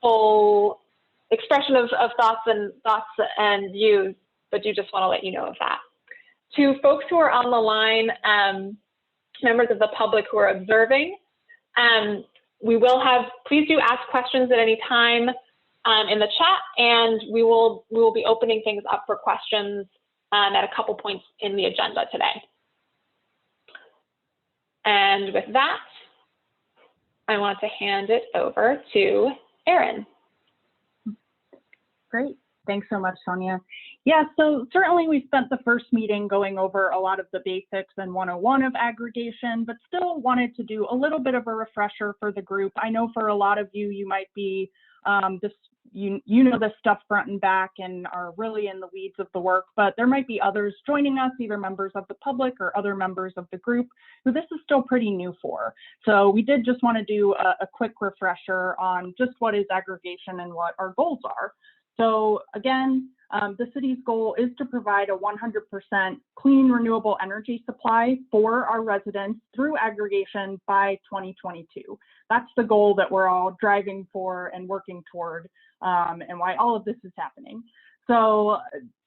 full expression of thoughts and views, but do just want to let you know of that. To folks who are on the line, members of the public who are observing, we will have, please do ask questions at any time in the chat, and we will be opening things up for questions at a couple points in the agenda today. And with that, I want to hand it over to Erin. Great. Thanks so much, Sonia. Yeah, so certainly we spent the first meeting going over a lot of the basics and 101 of aggregation, but still wanted to do a little bit of a refresher for the group. I know for a lot of you, you might be you know this stuff front and back and are really in the weeds of the work, but there might be others joining us, either members of the public or other members of the group, who this is still pretty new for. So we did just want to do a quick refresher on just what is aggregation and what our goals are. So again, the city's goal is to provide a 100% clean renewable energy supply for our residents through aggregation by 2022. That's the goal that we're all driving for and working toward, and why all of this is happening. So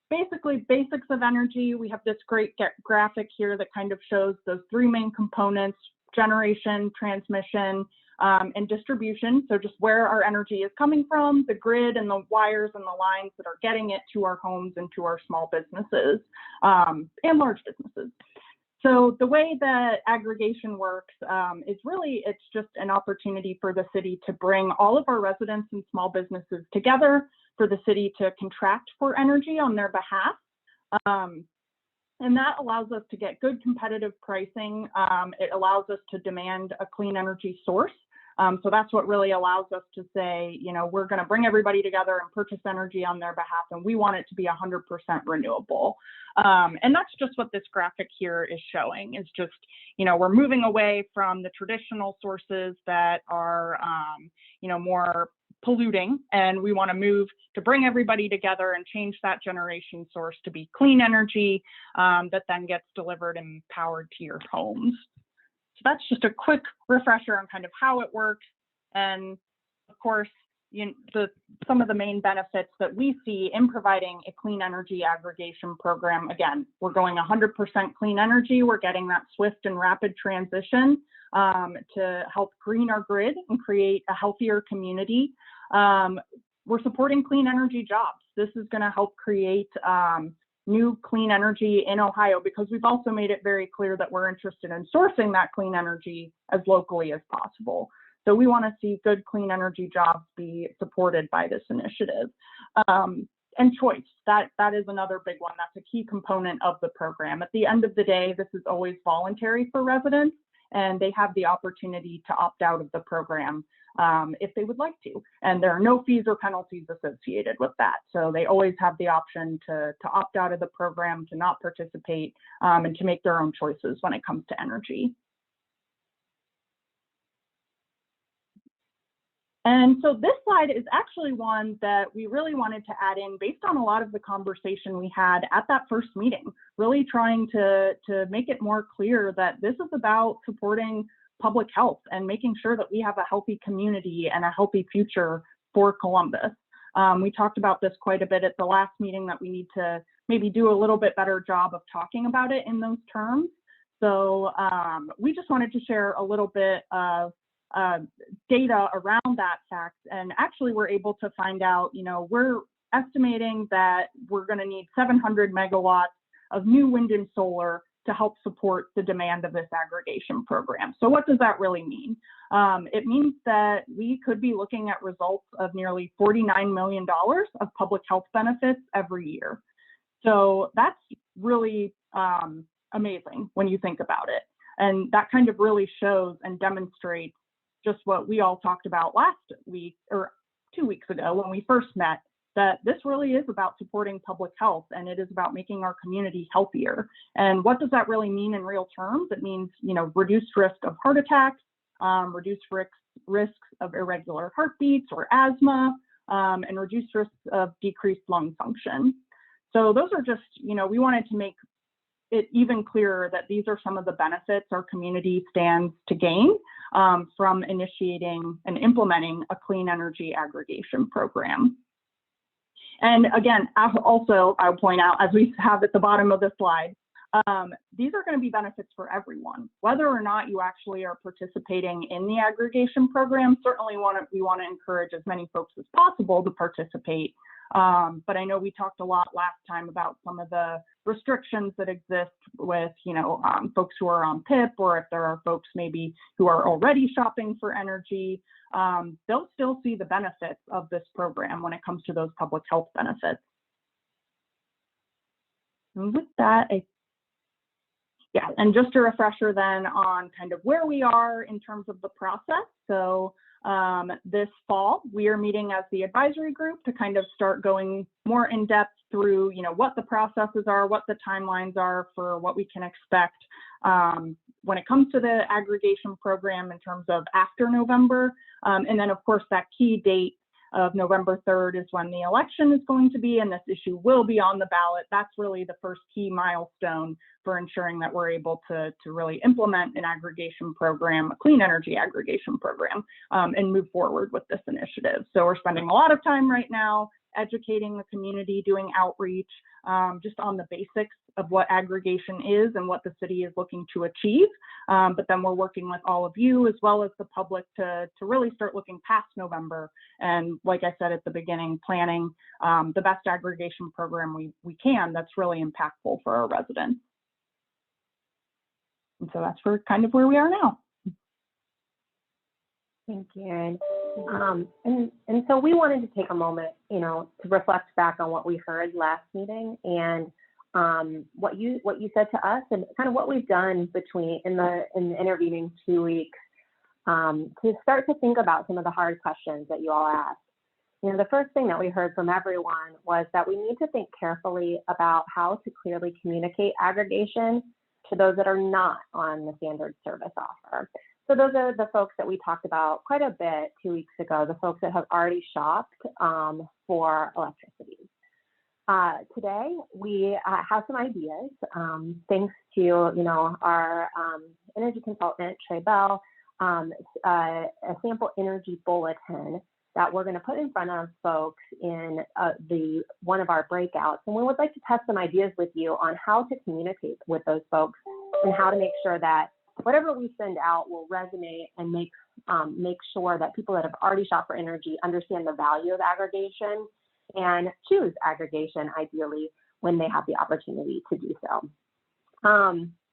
basically, basics of energy, we have this great graphic here that kind of shows those three main components: generation, transmission, and distribution. So just where our energy is coming from, the grid and the wires and the lines that are getting it to our homes and to our small businesses and large businesses. So the way that aggregation works is really, it's just an opportunity for the city to bring all of our residents and small businesses together, for the city to contract for energy on their behalf. And that allows us to get good competitive pricing. It allows us to demand a clean energy source. So that's what really allows us to say, you know, we're going to bring everybody together and purchase energy on their behalf, and we want it to be 100% renewable. And that's just what this graphic here is showing, is just, you know, we're moving away from the traditional sources that are, you know, more polluting, and we want to move to bring everybody together and change that generation source to be clean energy that then gets delivered and powered to your homes. So that's just a quick refresher on kind of how it works. And of course, some of the main benefits that we see in providing a clean energy aggregation program. Again, we're going 100% clean energy. We're getting that swift and rapid transition to help green our grid and create a healthier community. We're supporting clean energy jobs. This is going to help create new clean energy in Ohio, because we've also made it very clear that we're interested in sourcing that clean energy as locally as possible. So we want to see good clean energy jobs be supported by this initiative. And choice, that is another big one. That's a key component of the program. At the end of the day, this is always voluntary for residents, and they have the opportunity to opt out of the program if they would like to. And there are no fees or penalties associated with that. So they always have the option to opt out of the program, to not participate, and to make their own choices when it comes to energy. And so this slide is actually one that we really wanted to add in based on a lot of the conversation we had at that first meeting, really trying to make it more clear that this is about supporting public health and making sure that we have a healthy community and a healthy future for Columbus. We talked about this quite a bit at the last meeting, that we need to maybe do a little bit better job of talking about it in those terms. So we just wanted to share a little bit of data around that fact, and actually we're able to find out, you know, we're estimating that we're going to need 700 megawatts of new wind and solar to help support the demand of this aggregation program. So what does that really mean? It means that we could be looking at results of nearly $49 million of public health benefits every year. So that's really amazing when you think about it. And that kind of really shows and demonstrates just what we all talked about last week, or 2 weeks ago when we first met, that this really is about supporting public health, and it is about making our community healthier. And what does that really mean in real terms? It means, you know, reduced risk of heart attacks, reduced risks of irregular heartbeats or asthma, and reduced risks of decreased lung function. So those are just, you know, we wanted to make it even clearer that these are some of the benefits our community stands to gain. from initiating and implementing a clean energy aggregation program. And again, also, I'll point out, as we have at the bottom of the slide, these are going to be benefits for everyone, whether or not you actually are participating in the aggregation program. Certainly we want to encourage as many folks as possible to participate. But I know we talked a lot last time about some of the restrictions that exist with, folks who are on PIP, or if there are folks maybe who are already shopping for energy, they'll still see the benefits of this program when it comes to those public health benefits. And with that, and just a refresher then on kind of where we are in terms of the process. So this fall, we are meeting as the advisory group to kind of start going more in depth through, what the processes are, what the timelines are for what we can expect when it comes to the aggregation program in terms of after November. And then, of course, that key date of November 3rd is when the election is going to be, and this issue will be on the ballot. That's really the first key milestone for ensuring that we're able to really implement an aggregation program, a clean energy aggregation program, and move forward with this initiative. So we're spending a lot of time right now educating the community, doing outreach, just on the basics of what aggregation is and what the city is looking to achieve. But then we're working with all of you as well as the public to really start looking past November. And like I said at the beginning, planning the best aggregation program we can that's really impactful for our residents. And so that's kind of where we are now. Thank you, Erin. And so we wanted to take a moment, to reflect back on what we heard last meeting and what you said to us and kind of what we've done in the intervening 2 weeks to start to think about some of the hard questions that you all asked. The first thing that we heard from everyone was that we need to think carefully about how to clearly communicate aggregation to those that are not on the standard service offer. So those are the folks that we talked about quite a bit 2 weeks ago, the folks that have already shopped for electricity. Today, we have some ideas, thanks to our energy consultant, Trey Bell, a sample energy bulletin that we're going to put in front of folks in one of our breakouts. And we would like to test some ideas with you on how to communicate with those folks and how to make sure that whatever we send out will resonate and make sure that people that have already shopped for energy understand the value of aggregation and choose aggregation ideally when they have the opportunity to do so.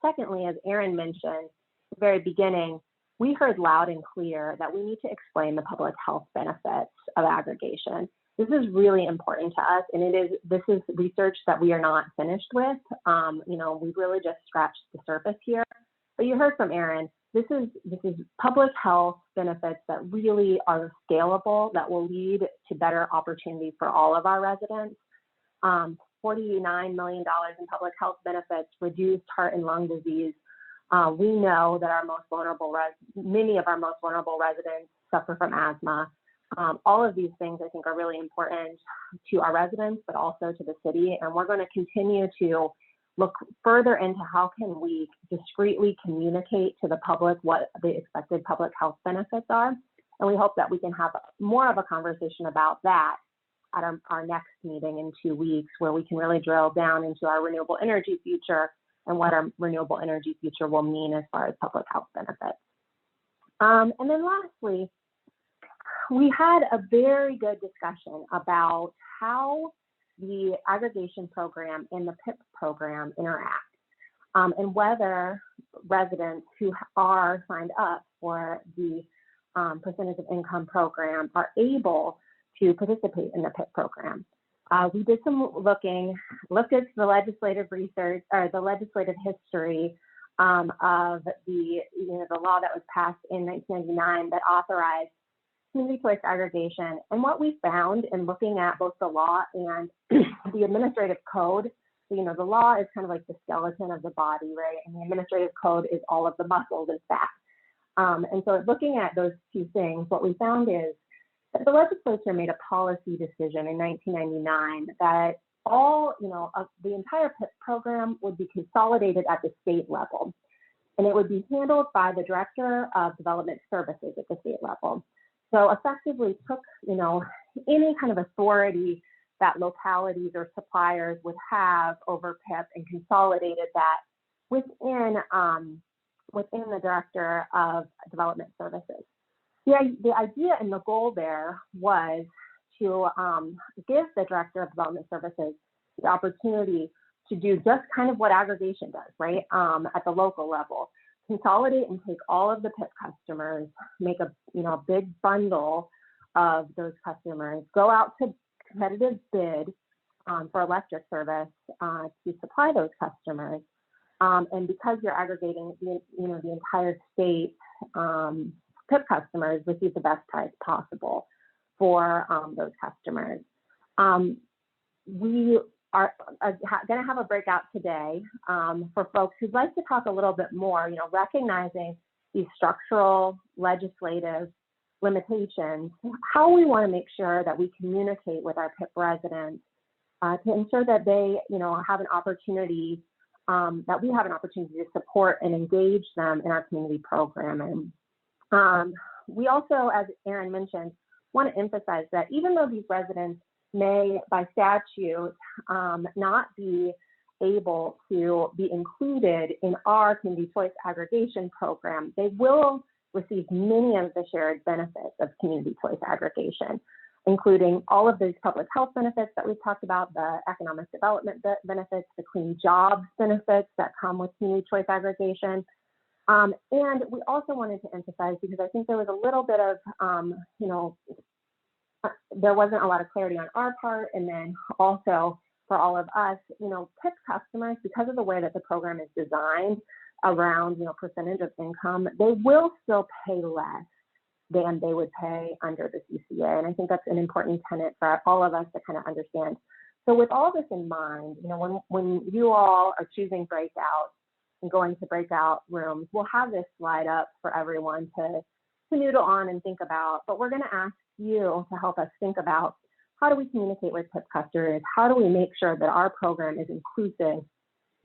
Secondly, as Erin mentioned at the very beginning, we heard loud and clear that we need to explain the public health benefits of aggregation. This is really important to us, and this is research that we are not finished with. We've really just scratched the surface here. But you heard from Erin, this is public health benefits that really are scalable, that will lead to better opportunity for all of our residents. $49 million in public health benefits, reduced heart and lung disease. We know that many of our most vulnerable residents suffer from asthma. All of these things I think are really important to our residents, but also to the city. And we're going to continue to look further into how can we discreetly communicate to the public what the expected public health benefits are. And we hope that we can have more of a conversation about that at our next meeting in 2 weeks, where we can really drill down into our renewable energy future and what our renewable energy future will mean as far as public health benefits. And then lastly, we had a very good discussion about how the aggregation program and the PIP program interact, and whether residents who are signed up for the percentage of income program are able to participate in the PIP program. We did some looked at the legislative research or the legislative history of the law that was passed in 1999 that authorized community choice aggregation. And what we found in looking at both the law and the administrative code, the law is kind of like the skeleton of the body, right? And the administrative code is all of the muscles and fat. And so looking at those two things, what we found is that the legislature made a policy decision in 1999 that all, of the entire PIP program would be consolidated at the state level. and it would be handled by the Director of Development Services at the state level. So effectively took, any kind of authority that localities or suppliers would have over PIP and consolidated that within the Director of Development Services. The idea and the goal there was to give the Director of Development Services the opportunity to do just kind of what aggregation does, right? At the local level, consolidate and take all of the PIP customers, make a big bundle of those customers, go out to competitive bid for electric service to supply those customers. And because you're aggregating the entire state, PIP customers receive the best price possible for those customers. We are going to have a breakout today for folks who'd like to talk a little bit more, recognizing these structural legislative limitations, how we want to make sure that we communicate with our PIP residents to ensure that they, have an opportunity, that we have an opportunity to support and engage them in our community programming. We also, as Aaron mentioned, want to emphasize that even though these residents may, by statute, not be able to be included in our community choice aggregation program, they will receive many of the shared benefits of community choice aggregation, including all of those public health benefits that we've talked about, the economic development benefits, the clean jobs benefits that come with community choice aggregation. And we also wanted to emphasize, because I think there was a little bit of, there wasn't a lot of clarity on our part, and then also for all of us, PIP customers, because of the way that the program is designed around, percentage of income, they will still pay less than they would pay under the CCA. And I think that's an important tenet for all of us to kind of understand. So with all this in mind, when you all are choosing breakout and going to breakout rooms, we'll have this slide up for everyone to noodle on and think about, but we're going to ask you to help us think about, how do we communicate with PIP customers? How do we make sure that our program is inclusive,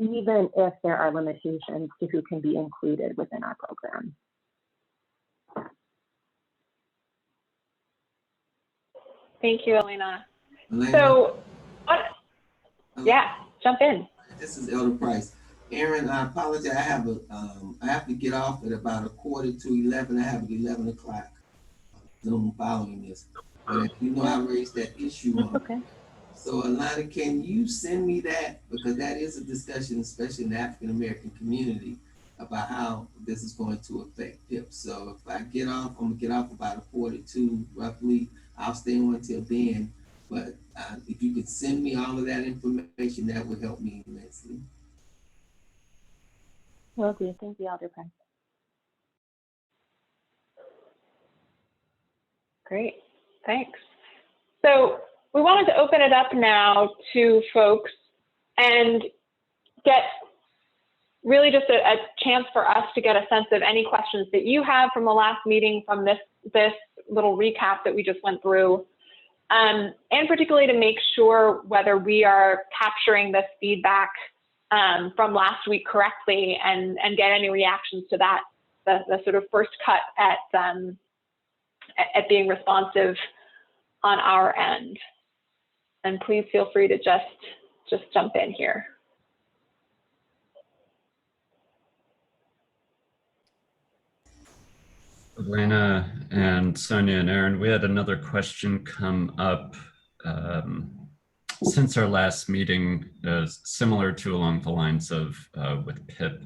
even if there are limitations to who can be included within our program? Thank you, Elena. So, yeah, jump in. This is Elder Price. Aaron, I apologize. I have to get off at about 11:15. I have at 11 o'clock Zoom following this. But I raised that issue on. Okay. So, Alana, can you send me that? Because that is a discussion, especially in the African American community, about how this is going to affect PIP. So if I get off, I'm gonna get off about 42 roughly. I'll stay on till then. But if you could send me all of that information, that would help me immensely. Will do. Thank you, Elder Price. Great, thanks. So we wanted to open it up now to folks and get really just a chance for us to get a sense of any questions that you have from the last meeting, from this little recap that we just went through, and particularly to make sure whether we are capturing this feedback from last week correctly, and get any reactions to that, the sort of first cut at being responsive on our end. And please feel free to just jump in here. Elena and Sonia and Aaron, we had another question come up since our last meeting, similar to along the lines of with PIP.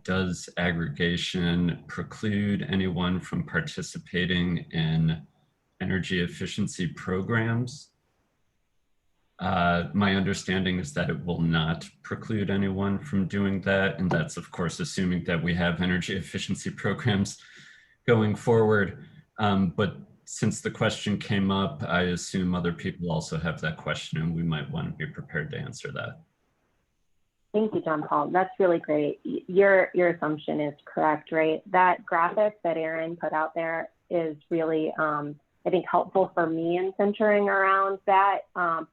Does aggregation preclude anyone from participating in energy efficiency programs? My understanding is that it will not preclude anyone from doing that. And that's, of course, assuming that we have energy efficiency programs going forward. But since the question came up, I assume other people also have that question, and we might want to be prepared to answer that. Thank you, John Paul. That's really great. Your assumption is correct, right? That graphic that Aaron put out there is really, I think, helpful for me in centering around that. And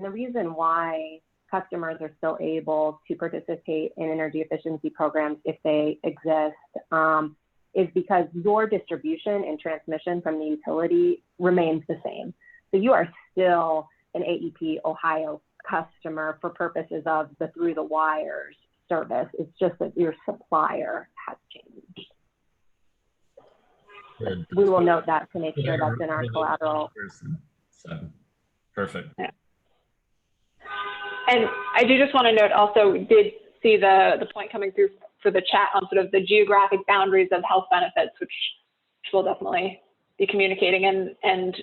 the reason why customers are still able to participate in energy efficiency programs if they exist, is because your distribution and transmission from the utility remains the same. So you are still an AEP Ohio customer for purposes of the through the wires service. It's just that your supplier has changed. Good. We will note that to make sure that's in our collateral. So, perfect. Yeah. And I do just want to note also, we did see the point coming through for the chat on sort of the geographic boundaries of health benefits, which we'll definitely be communicating, and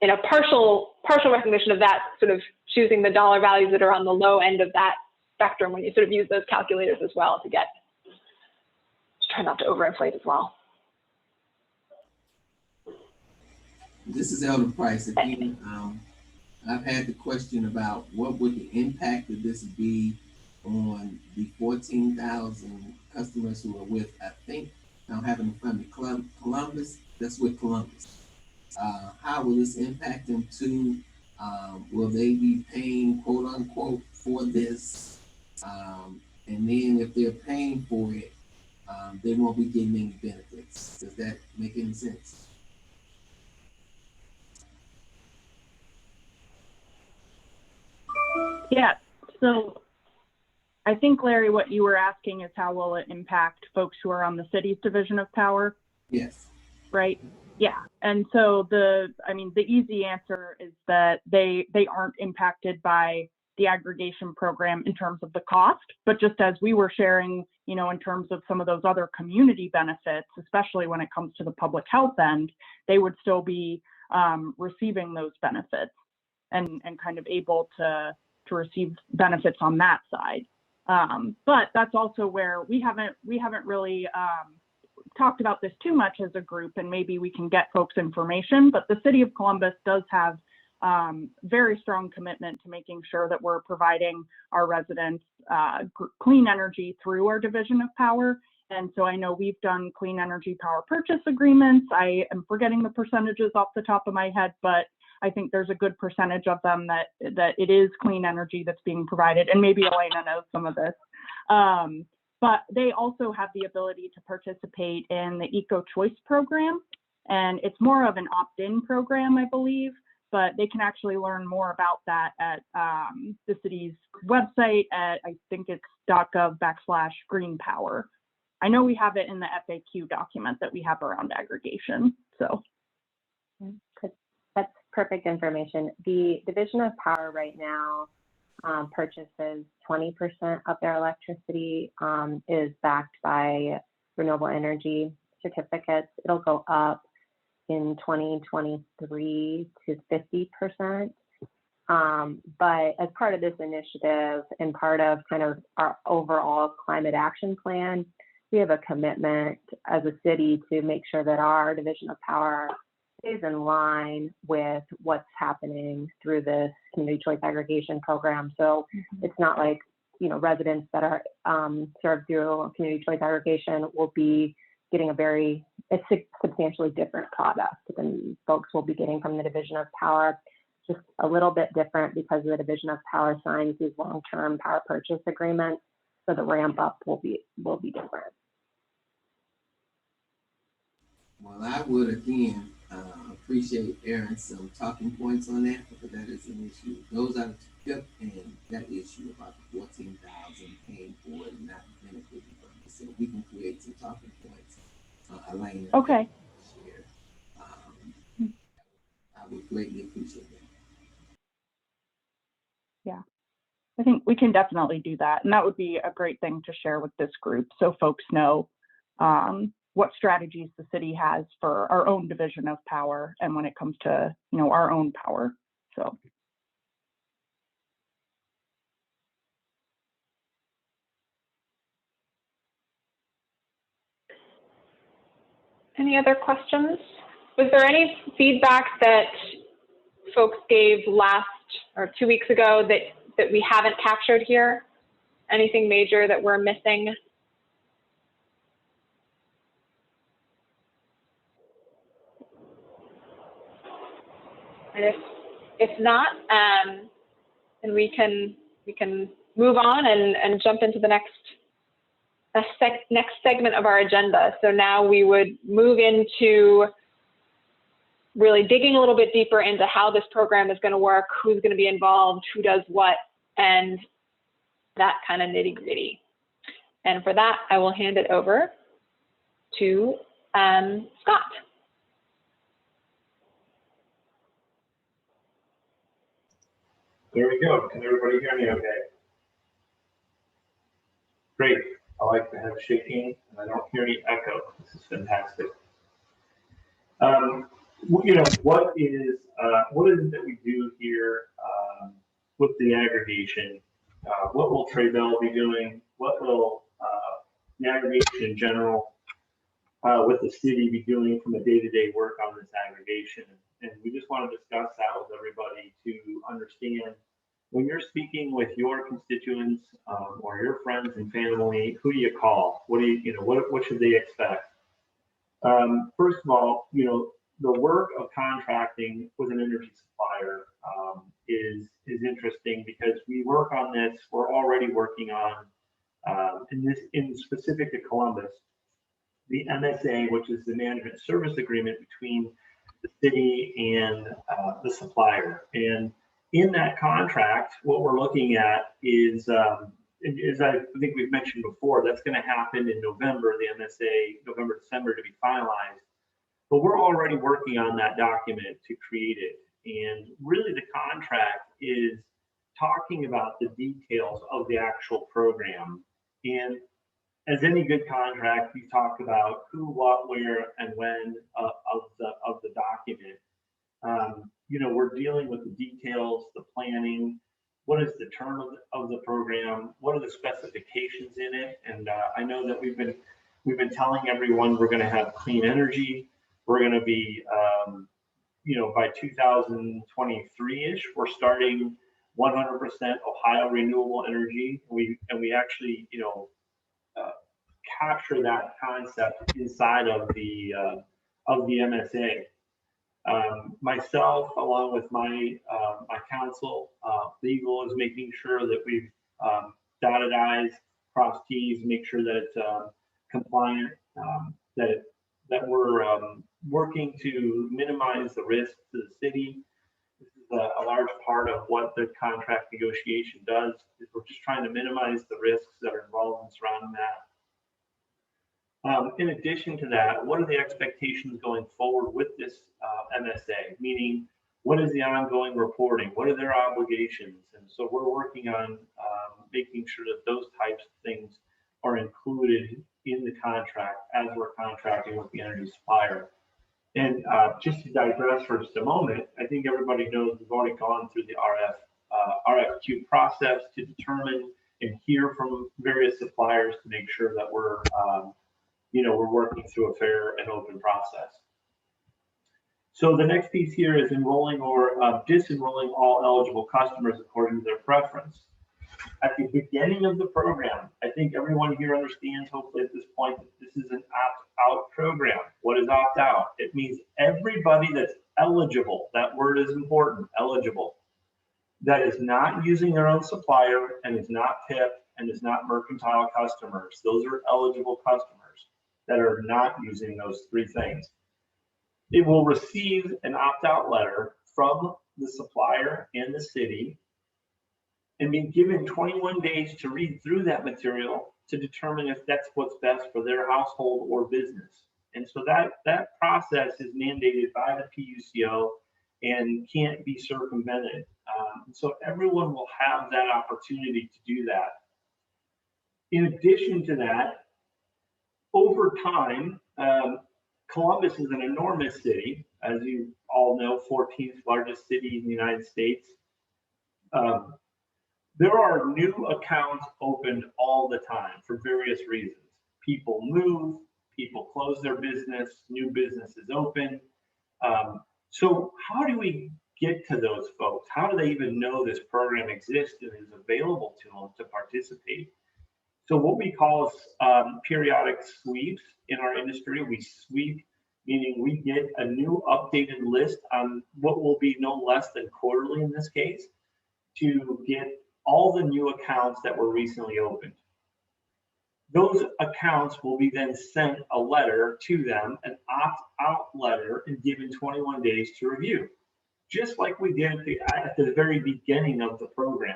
in a partial recognition of that, sort of choosing the dollar values that are on the low end of that spectrum when you sort of use those calculators as well to try not to overinflate as well. This is Elder Price again. I've had the question about what would the impact of this be on the 14,000 customers who are with, I think, I don't have it in front of me, Columbus, that's with Columbus. How will this impact them too? Will they be paying, quote unquote, for this? And then if they're paying for it, they won't be getting any benefits. Does that make any sense? Yeah, so I think, Larry, what you were asking is how will it impact folks who are on the city's division of power? Yes. Right? Yeah, and so the easy answer is that they aren't impacted by the aggregation program in terms of the cost, but just as we were sharing, in terms of some of those other community benefits, especially when it comes to the public health end, they would still be receiving those benefits and kind of able to receive benefits on that side. But that's also where we haven't really talked about this too much as a group, and maybe we can get folks information, but the City of Columbus does have very strong commitment to making sure that we're providing our residents clean energy through our division of power. And so I know we've done clean energy power purchase agreements. I am forgetting the percentages off the top of my head, but I think there's a good percentage of them that it is clean energy that's being provided, and maybe Elena knows some of this. But they also have the ability to participate in the Eco Choice program, and it's more of an opt-in program, I believe, but they can actually learn more about that at the city's website at, I think it's .gov/greenpower. I know we have it in the FAQ document that we have around aggregation, so. That's perfect information. The Division of Power right now purchases 20% of their electricity is backed by renewable energy certificates. It'll go up in 2023 to 50%. But as part of this initiative and part of kind of our overall climate action plan, we have a commitment as a city to make sure that our Division of Power is in line with what's happening through this community choice aggregation program. So it's not like, residents that are served through community choice aggregation will be getting a substantially different product than folks will be getting from the Division of Power. Just a little bit different because the Division of Power signs these long-term power purchase agreements. So the ramp up will be different. Well, I would again appreciate Aaron some talking points on that, because that is an issue. Those are the two, and that issue about the 14,000 paying for it and not benefiting from it. So we can create some talking points. Elaine. Okay. Share. I would greatly appreciate that. Yeah, I think we can definitely do that, and that would be a great thing to share with this group so folks know what strategies the city has for our own division of power and when it comes to our own power. So Any other questions? Was there any feedback that folks gave last or 2 weeks ago that we haven't captured here? Anything major that we're missing? And if not, then we can we can move on and jump into the next segment of our agenda. So now we would move into really digging a little bit deeper into how this program is going to work, who's going to be involved, who does what, and that kind of nitty-gritty. And for that, I will hand it over to Scott. There we go. Can everybody hear me okay? Great. I like to have shaking and I don't hear any echo. This is fantastic. You know, what is it that we do here with the aggregation? What will Trey Bell be doing? What will the aggregation in general with the city be doing from a day-to-day work on this aggregation? And we just want to discuss that with everybody to understand when you're speaking with your constituents or your friends and family, who do you call? What what should they expect? First of all, you know, the work of contracting with an energy supplier is interesting because we work on this. We're already working on in specific to Columbus, the MSA, which is the management service agreement between the city and the supplier. And in that contract, what we're looking at is, as I think we've mentioned before, that's going to happen in November, the MSA, November, December to be finalized. But we're already working on that document to create it. And really the contract is talking about the details of the actual program. And as any good contract, you talk about who, what, where, and when of the document. You know, we're dealing with the details, the planning. What is the term of the program? What are the specifications in it? And I know that we've been telling everyone we're going to have clean energy. We're going to be, you know, by 2023-ish, we're starting 100% Ohio renewable energy. We actually, you know, capture that concept inside of the MSA. Myself, along with my council, legal, is making sure that we've dotted I's, crossed T's, make sure that it's compliant, that we're working to minimize the risk to the city. This is a large part of what the contract negotiation does. Is we're just trying to minimize the risks that are involved in surrounding that. In addition to that, what are the expectations going forward with this MSA? Meaning, what is the ongoing reporting? What are their obligations? And so we're working on making sure that those types of things are included in the contract as we're contracting with the energy supplier. And just to digress for just a moment, I think everybody knows we've already gone through the RFQ process to determine and hear from various suppliers to make sure that we're you know, we're working through a fair and open process. So the next piece here is enrolling or disenrolling all eligible customers according to their preference. At the beginning of the program, I think everyone here understands, hopefully at this point, that this is an opt-out program. What is opt-out? It means everybody that's eligible, that word is important, eligible, that is not using their own supplier and is not PIP and is not mercantile customers. Those are eligible customers that are not using those three things. It will receive an opt-out letter from the supplier and the city and be given 21 days to read through that material to determine if that's what's best for their household or business. And so that process is mandated by the PUCO and can't be circumvented. So everyone will have that opportunity to do that. In addition to that, over time, Columbus is an enormous city, as you all know, 14th largest city in the United States. There are new accounts opened all the time for various reasons. People move, people close their business, new businesses open. So how do we get to those folks? How do they even know this program exists and is available to them to participate? So what we call periodic sweeps in our industry. We sweep, meaning we get a new updated list on what will be no less than quarterly in this case, to get all the new accounts that were recently opened. Those accounts will be then sent a letter to them, an opt-out letter, and given 21 days to review, just like we did at the very beginning of the program.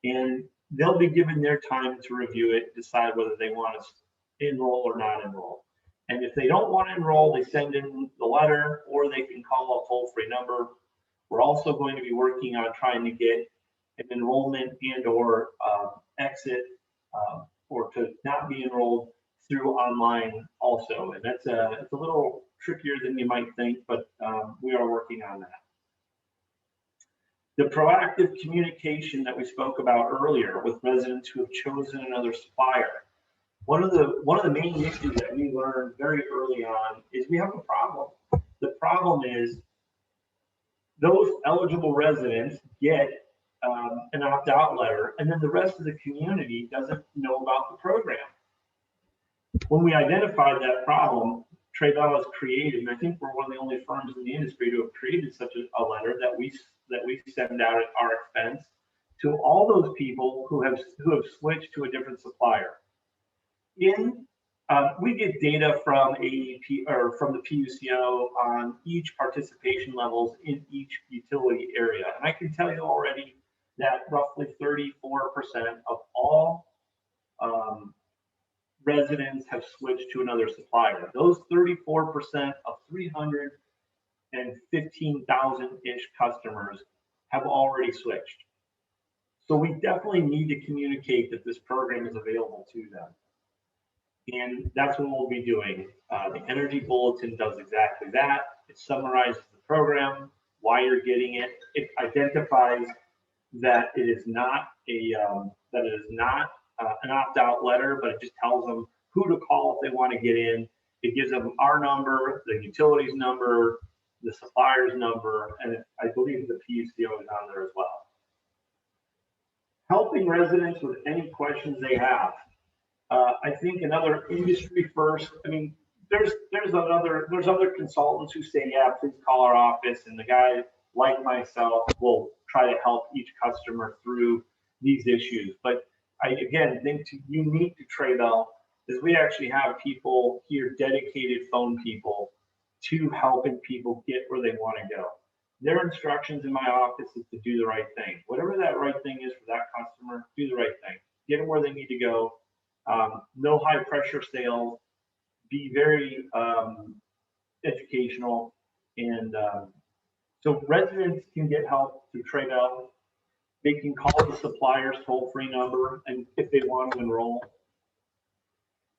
And they'll be given their time to review it, decide whether they want to enroll or not enroll. And if they don't want to enroll, they send in the letter, or they can call a toll-free number. We're also going to be working on trying to get an enrollment and or exit or to not be enrolled through online also. And that's it's a little trickier than you might think, but we are working on that. The proactive communication that we spoke about earlier with residents who have chosen another supplier. One of the main issues that we learned very early on is we have a problem. The problem is those eligible residents get an opt-out letter, and then the rest of the community doesn't know about the program. When we identified that problem, Traybell has created, and I think we're one of the only firms in the industry to have created such a letter that we send out at our expense to all those people who have switched to a different supplier. We get data from AEP or from the PUCO on each participation levels in each utility area, and I can tell you already that roughly 34% of all residents have switched to another supplier. Those 34% of 315,000-ish customers have already switched. So we definitely need to communicate that this program is available to them. And that's what we'll be doing. The Energy Bulletin does exactly that. It summarizes the program, why you're getting it. It identifies that it is not an opt-out letter, but it just tells them who to call if they want to get in. It gives them our number, the utilities number, the supplier's number, and I believe the PUCO is on there as well. Helping residents with any questions they have. I think another industry first. I mean, there's other consultants who say, yeah, please call our office, and the guy like myself will try to help each customer through these issues. But I again think unique to Traybell is we actually have people here, dedicated phone people, to helping people get where they want to go. Their instructions in my office is to do the right thing. Whatever that right thing is for that customer, do the right thing. Get them where they need to go. No high pressure sales. Be very educational, and so residents can get help through Traybell. They can call the supplier's toll-free number, and if they want to enroll,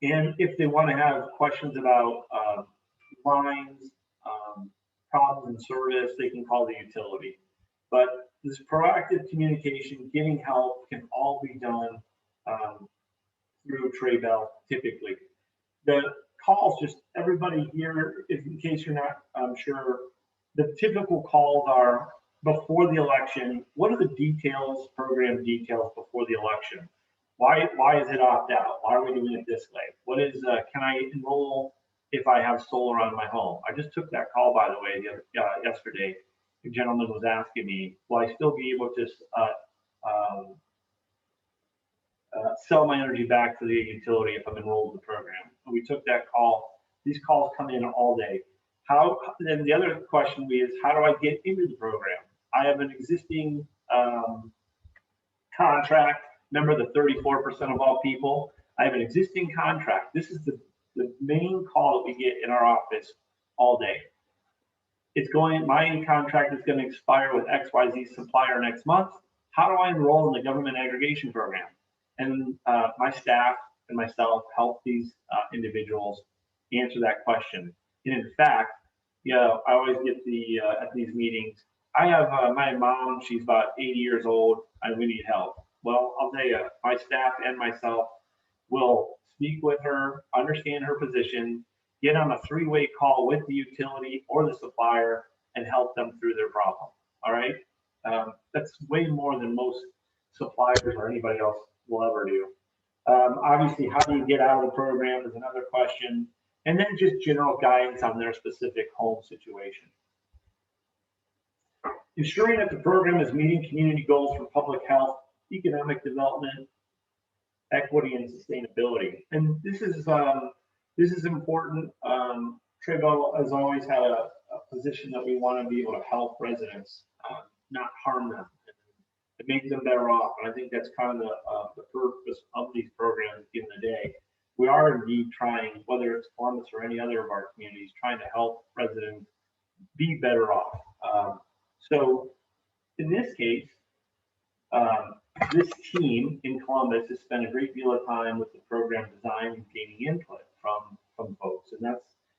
and if they want to have questions about lines, problems in service, they can call the utility. But this proactive communication, getting help, can all be done through Traybell typically. The calls, just everybody here, if in case you're not sure, the typical calls are before the election. What are the details, program details before the election? Why is it opt out? Why are we doing it this way? What is, can I enroll if I have solar on my home? I just took that call, by the way, yesterday. The gentleman was asking me, will I still be able to sell my energy back to the utility if I'm enrolled in the program? And we took that call. These calls come in all day. Then the other question is, how do I get into the program? I have an existing contract. Remember the 34% of all people? I have an existing contract. This is the main call that we get in our office all day. My contract is going to expire with XYZ supplier next month. How do I enroll in the government aggregation program? And my staff and myself help these individuals answer that question. And in fact, I always get at these meetings, I have my mom, she's about 80 years old, and we need help. Well, I'll tell you, my staff and myself will speak with her, understand her position, get on a three-way call with the utility or the supplier, and help them through their problem. All right? That's way more than most suppliers or anybody else will ever do. Obviously, how do you get out of the program is another question. And then just general guidance on their specific home situation. Ensuring that the program is meeting community goals for public health economic development, equity, and sustainability. And this is important. Traybell has always had a position that we want to be able to help residents, not harm them, and make them better off. And I think that's kind of the purpose of these programs at the end of the day. We are indeed trying, whether it's Columbus or any other of our communities, trying to help residents be better off. So in this case, this team in Columbus has spent a great deal of time with the program design and gaining input from folks, and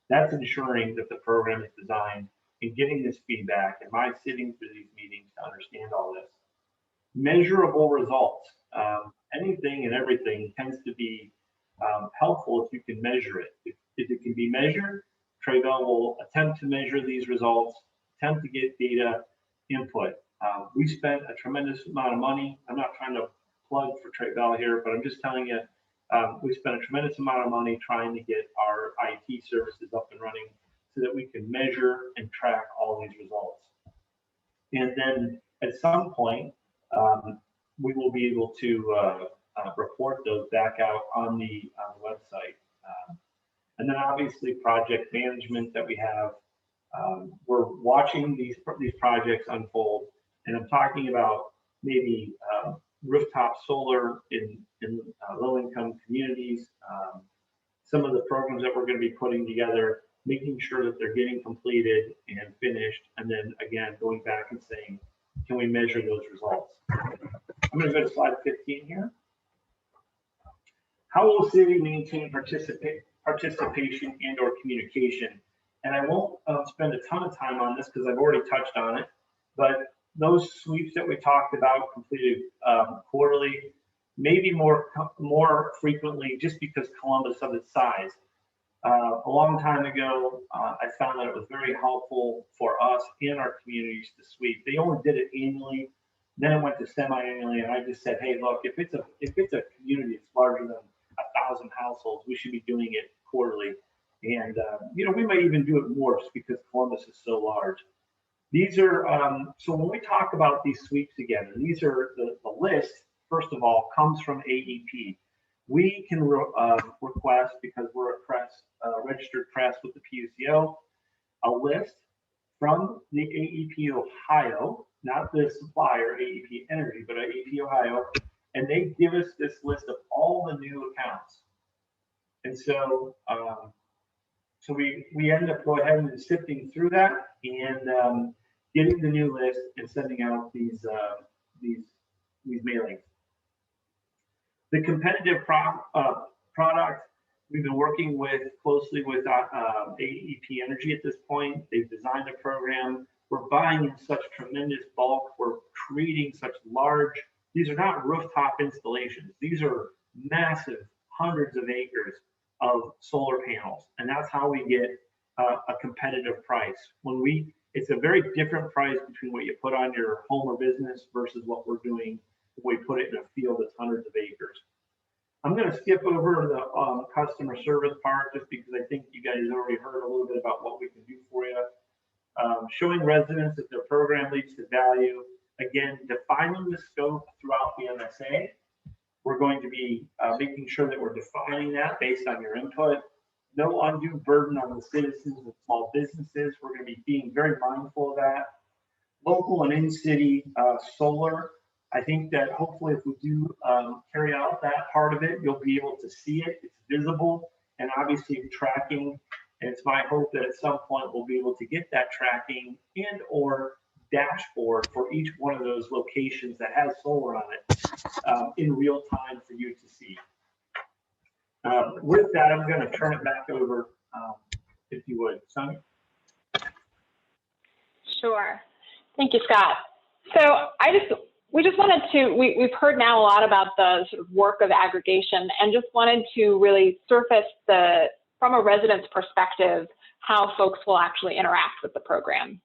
that's ensuring that the program is designed and getting this feedback. And by sitting through these meetings to understand all this, measurable results. Anything and everything tends to be helpful if you can measure it. If it can be measured, Traybell will attempt to measure these results, attempt to get data input. We spent a tremendous amount of money. I'm not trying to plug for Traybell here, but I'm just telling you, we spent a tremendous amount of money trying to get our IT services up and running so that we can measure and track all these results. And then at some point, we will be able to report those back out on the website. And then obviously project management that we have. We're watching these projects unfold, and I'm talking about maybe rooftop solar in low-income communities, some of the programs that we're going to be putting together, making sure that they're getting completed and finished, and then again, going back and saying, can we measure those results? I'm going to go to slide 15 here. How will the city maintain participation and or communication? And I won't spend a ton of time on this because I've already touched on it, but those sweeps that we talked about completed quarterly, maybe more frequently just because Columbus of its size. A long time ago, I found that it was very helpful for us and our communities to sweep. They only did it annually, then it went to semi-annually, and I just said, hey, look, if it's a community that's larger than 1,000 households, we should be doing it quarterly. And we might even do it more just because Columbus is so large. These are so when we talk about these sweeps again, and these are the list. First of all, comes from AEP. We can request, because we're a registered press with the PUCO, a list from the AEP Ohio, not the supplier, AEP Energy, but AEP Ohio, and they give us this list of all the new accounts. And so, so we end up going ahead and sifting through that and getting the new list and sending out these mailings. The competitive product, we've been working closely with AEP Energy at this point. They've designed a program. We're buying in such tremendous bulk. We're creating such large, these are not rooftop installations. These are massive, hundreds of acres of solar panels. And that's how we get a competitive price. It's a very different price between what you put on your home or business versus what we're doing when we put it in a field that's hundreds of acres. I'm going to skip over the customer service part just because I think you guys already heard a little bit about what we can do for you. Showing residents that their program leads to value. Again, defining the scope throughout the MSA. We're going to be making sure that we're defining that based on your input. No undue burden on the citizens and small businesses. We're going to be being very mindful of that. Local and in-city solar. I think that hopefully if we do carry out that part of it, you'll be able to see it. It's visible and obviously tracking. And it's my hope that at some point we'll be able to get that tracking and or dashboard for each one of those locations that has solar on it in real time for you to see. With that, I'm going to turn it back over, if you would, Sonia. Sure. Thank you, Scott. So we just wanted to, we've heard now a lot about the sort of work of aggregation and just wanted to really surface from a resident's perspective, how folks will actually interact with the program.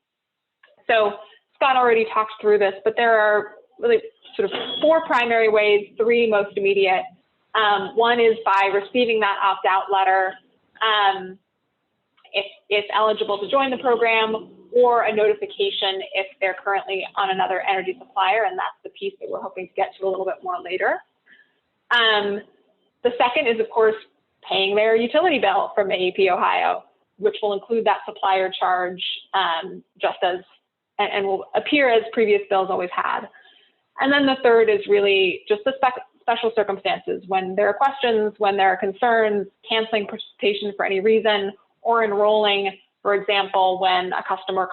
So Scott already talked through this, but there are really sort of 4 primary ways, 3 most immediate. One is by receiving that opt-out letter. If eligible to join the program, or a notification if they're currently on another energy supplier, and that's the piece that we're hoping to get to a little bit more later. The second is, of course, paying their utility bill from AEP Ohio, which will include that supplier charge just as, and will appear as previous bills always had. And then the third is really just the special circumstances, when there are questions, when there are concerns, canceling participation for any reason, or enrolling, for example, when a customer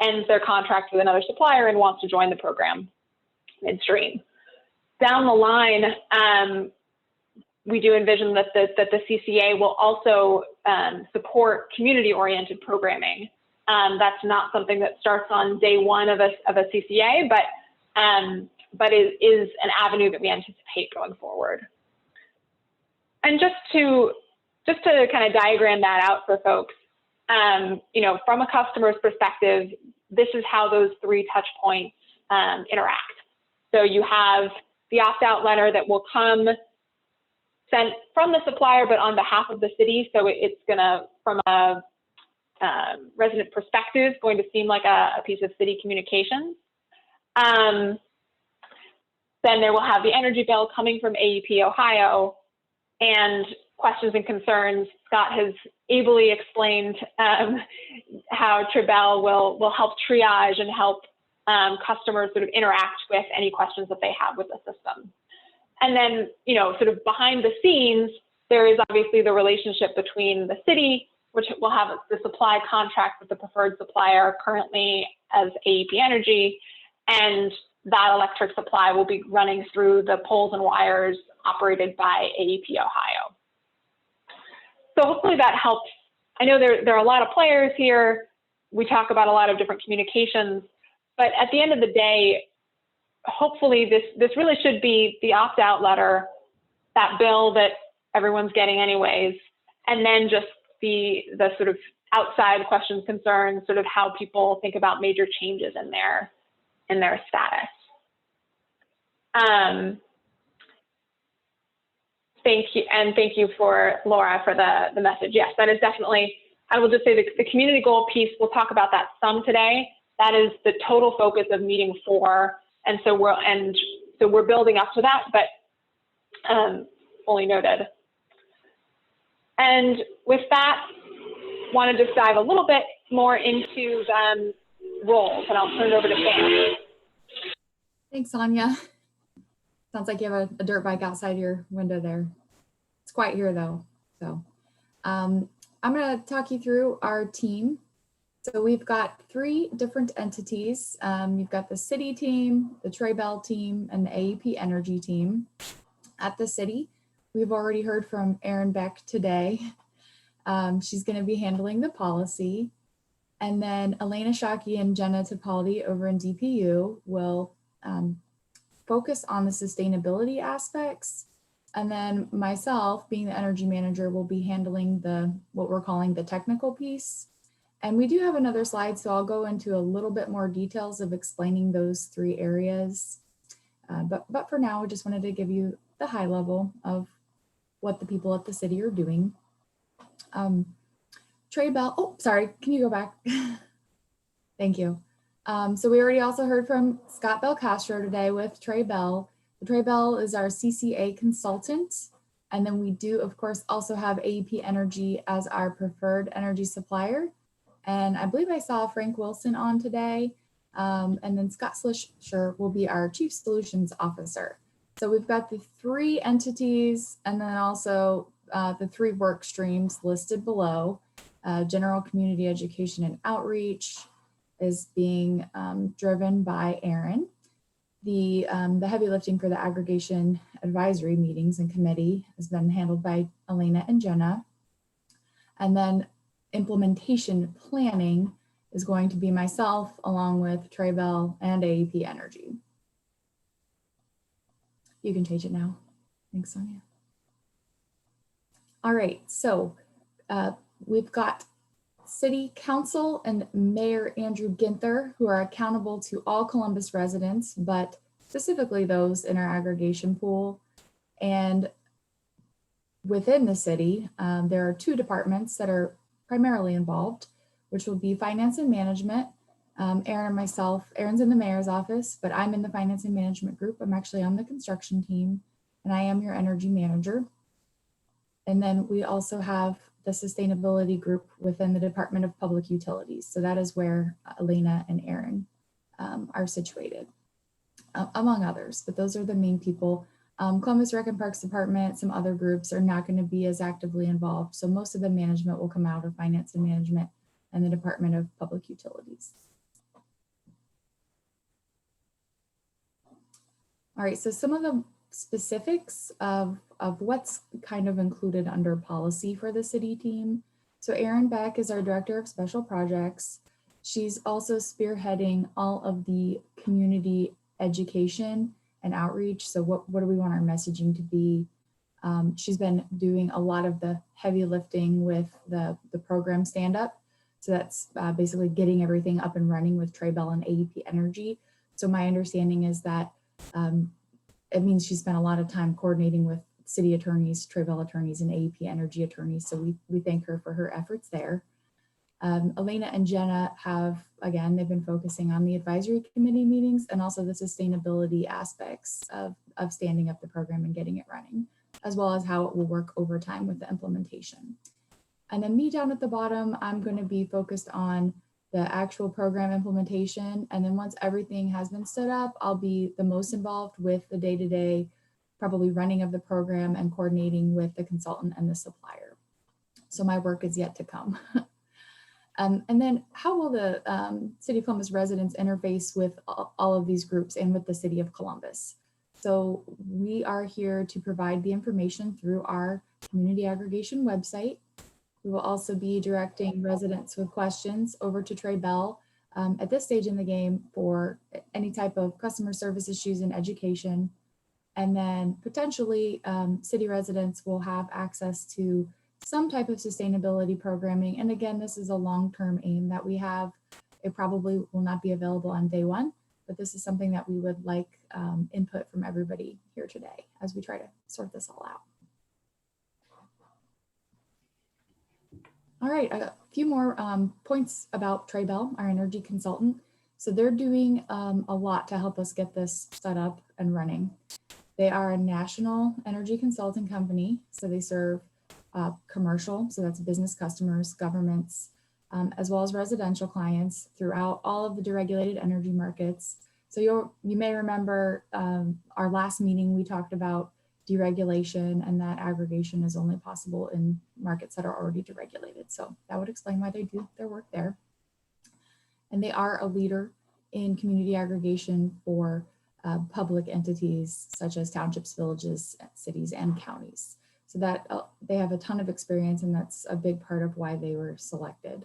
ends their contract with another supplier and wants to join the program midstream. Down the line, we do envision that the CCA will also support community-oriented programming. That's not something that starts on day one of a CCA, but it is an avenue that we anticipate going forward. And just to kind of diagram that out for folks, you know, from a customer's perspective, this is how those three touch points interact. So you have the opt-out letter that will come sent from the supplier, but on behalf of the city. So it's gonna, from a resident perspective, going to seem like a piece of city communications. Then there will have the energy bill coming from AEP Ohio, and questions and concerns. Scott has ably explained how Trebell will help triage and help customers sort of interact with any questions that they have with the system. And then, you know, sort of behind the scenes, there is obviously the relationship between the city, which will have the supply contract with the preferred supplier currently as AEP Energy, and that electric supply will be running through the poles and wires operated by AEP Ohio. So hopefully that helps. I know there are a lot of players here. We talk about a lot of different communications, but at the end of the day, hopefully this really should be the opt-out letter, that bill that everyone's getting anyways, and then just the sort of outside questions, concerns, sort of how people think about major changes in their status. Thank you, and thank you for Laura for the message. Yes, that is definitely, I will just say the community goal piece, we'll talk about that some today. That is the total focus of meeting 4. And so we're building up to that, but fully noted. And with that, want to just dive a little bit more into roles, and I'll turn it over to Sam. Thanks, Sonia. Sounds like you have a dirt bike outside your window there. It's quiet here though. So I'm going to talk you through our team. So we've got 3 different entities. You've got the city team, the Trebell team, and the AEP Energy team. At the city, we've already heard from Erin Beck today. She's going to be handling the policy. And then Elena Shockey and Jenna Topaldi over in DPU will focus on the sustainability aspects. And then myself, being the energy manager, will be handling what we're calling the technical piece. And we do have another slide, so I'll go into a little bit more details of explaining those 3 areas. But for now, I just wanted to give you the high level of what the people at the city are doing. Trebell, oh, sorry, can you go back? Thank you. So we already also heard from Scott Belcastro today with Trebell. Trebell is our CCA consultant. And then we do, of course, also have AEP Energy as our preferred energy supplier. And I believe I saw Frank Wilson on today. And then Scott Slisher will be our Chief Solutions Officer. So we've got the 3 entities and then also the 3 work streams listed below. General community education and outreach is being driven by Erin. The heavy lifting for the aggregation advisory meetings and committee has been handled by Elena and Jenna. And then implementation planning is going to be myself along with Trebell and AEP Energy. You can change it now. Thanks, Sonia. All right, so we've got City Council and Mayor Andrew Ginther, who are accountable to all Columbus residents, but specifically those in our aggregation pool. And within the city, there are 2 departments that are primarily involved. which will be finance and management. Aaron and myself, Aaron's in the mayor's office, but I'm in the finance and management group. I'm actually on the construction team, and I am your energy manager. And then we also have the sustainability group within the Department of Public Utilities. So that is where Elena and Aaron are situated, among others, but those are the main people. Columbus Rec and Parks Department, some other groups are not going to be as actively involved. So most of the management will come out of finance and management and the Department of Public Utilities. All right, so some of the specifics of what's kind of included under policy for the city team. So Erin Beck is our Director of Special Projects. She's also spearheading all of the community education and outreach. So what do we want our messaging to be? She's been doing a lot of the heavy lifting with the program stand up. So that's basically getting everything up and running with Trey Bell and AEP Energy. So my understanding is that it means she spent a lot of time coordinating with city attorneys, Trey Bell attorneys, and AEP Energy attorneys. So we thank her for her efforts there. Elena and Jenna have, again, they've been focusing on the advisory committee meetings and also the sustainability aspects of standing up the program and getting it running, as well as how it will work over time with the implementation. And then me down at the bottom, I'm going to be focused on the actual program implementation. And then once everything has been stood up, I'll be the most involved with the day-to-day, probably running of the program and coordinating with the consultant and the supplier. So my work is yet to come. And then how will the City of Columbus residents interface with all of these groups and with the City of Columbus? So we are here to provide the information through our community aggregation website. We will also be directing residents with questions over to Trey Bell at this stage in the game for any type of customer service issues and education. And then potentially city residents will have access to some type of sustainability programming. And again, this is a long-term aim that we have. It probably will not be available on day one, but this is something that we would like input from everybody here today as we try to sort this all out. All right, a few more points about Trey Bell, our energy consultant. So they're doing a lot to help us get this set up and running. They are a national energy consulting company. So they serve commercial, so that's business customers, governments, as well as residential clients throughout all of the deregulated energy markets. So you may remember our last meeting, we talked about deregulation and that aggregation is only possible in markets that are already deregulated. So that would explain why they do their work there. And they are a leader in community aggregation for public entities such as townships, villages, cities, and counties. So that they have a ton of experience, and that's a big part of why they were selected.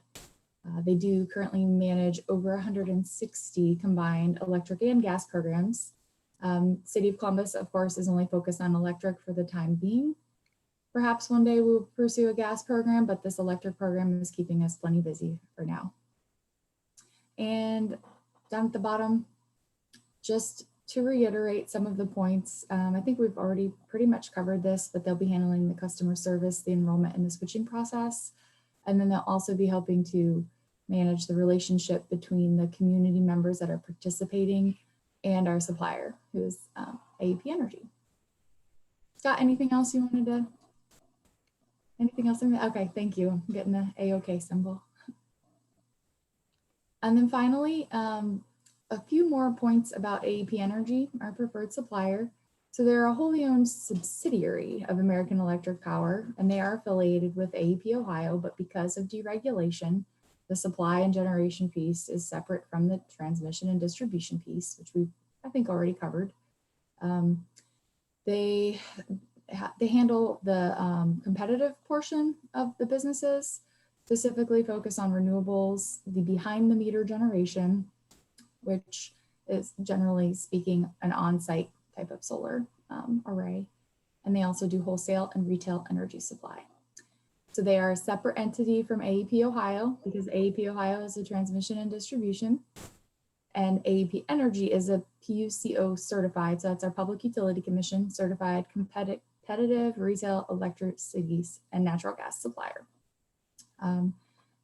They do currently manage over 160 combined electric and gas programs. City of Columbus, of course, is only focused on electric for the time being. Perhaps one day we'll pursue a gas program, but this electric program is keeping us plenty busy for now. And down at the bottom, just to reiterate some of the points, I think we've already pretty much covered this, but they'll be handling the customer service, the enrollment, and the switching process. And then they'll also be helping to manage the relationship between the community members that are participating and our supplier, who is AEP Energy. Scott, anything else you wanted to, anything else? Okay, thank you. I'm getting the A-OK symbol. And then finally, a few more points about AEP Energy, our preferred supplier. So they're a wholly owned subsidiary of American Electric Power, and they are affiliated with AEP Ohio, but because of deregulation, the supply and generation piece is separate from the transmission and distribution piece, which we've, I think, already covered. They handle the competitive portion of the businesses, specifically focus on renewables, the behind the meter generation, which is generally speaking an on-site type of solar array. And they also do wholesale and retail energy supply. So they are a separate entity from AEP Ohio because AEP Ohio is a transmission and distribution, and AEP Energy is a PUCO certified, so that's our Public Utility Commission certified competitive retail electricity and natural gas supplier.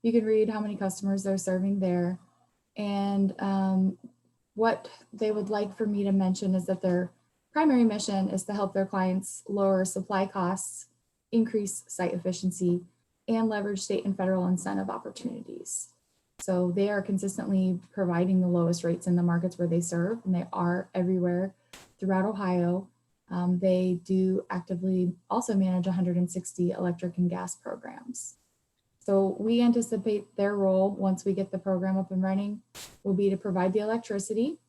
You can read how many customers they're serving there. And what they would like for me to mention is that their primary mission is to help their clients lower supply costs, increase site efficiency, and leverage state and federal incentive opportunities. So they are consistently providing the lowest rates in the markets where they serve, and they are everywhere throughout Ohio. They do actively also manage 160 electric and gas programs. So we anticipate their role, once we get the program up and running, will be to provide the electricity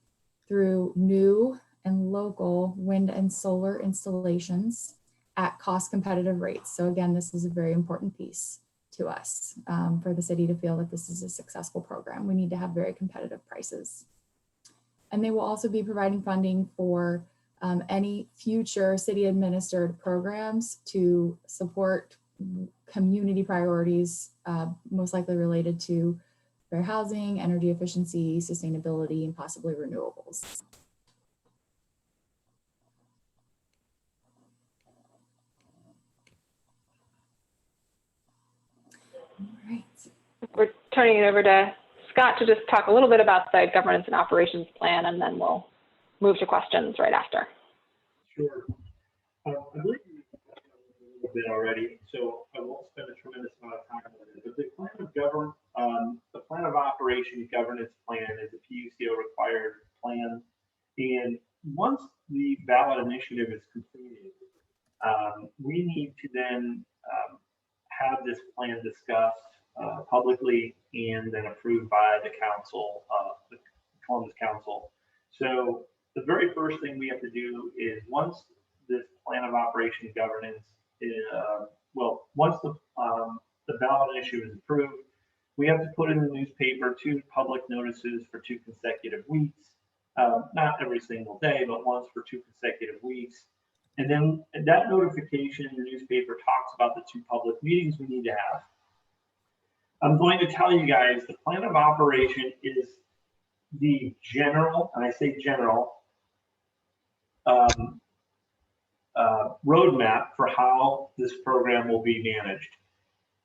through new and local wind and solar installations at cost competitive rates. So again, this is a very important piece to us. For the city to feel that this is a successful program, we need to have very competitive prices. And they will also be providing funding for any future city administered programs to support community priorities, most likely related to fair housing, energy efficiency, sustainability, and possibly renewables. All right. We're turning it over to Scott to just talk a little bit about the governance and operations plan, and then we'll move to questions right after. Sure. I believe you touched on it a little bit already, so I won't spend a tremendous amount of time on it. But the plan of operation governance plan is a PUCO required plan, and once the ballot initiative is completed, we need to then have this plan discussed publicly and then approved by the council, the Columbus Council. So the very first thing we have to do is, once this plan of operation governance is, once the ballot issue is approved, we have to put in the newspaper 2 public notices for 2 consecutive weeks. Not every single day, but once for 2 consecutive weeks. And then that notification in the newspaper talks about the 2 public meetings we need to have. I'm going to tell you guys, the plan of operation is the general, and I say general, roadmap for how this program will be managed.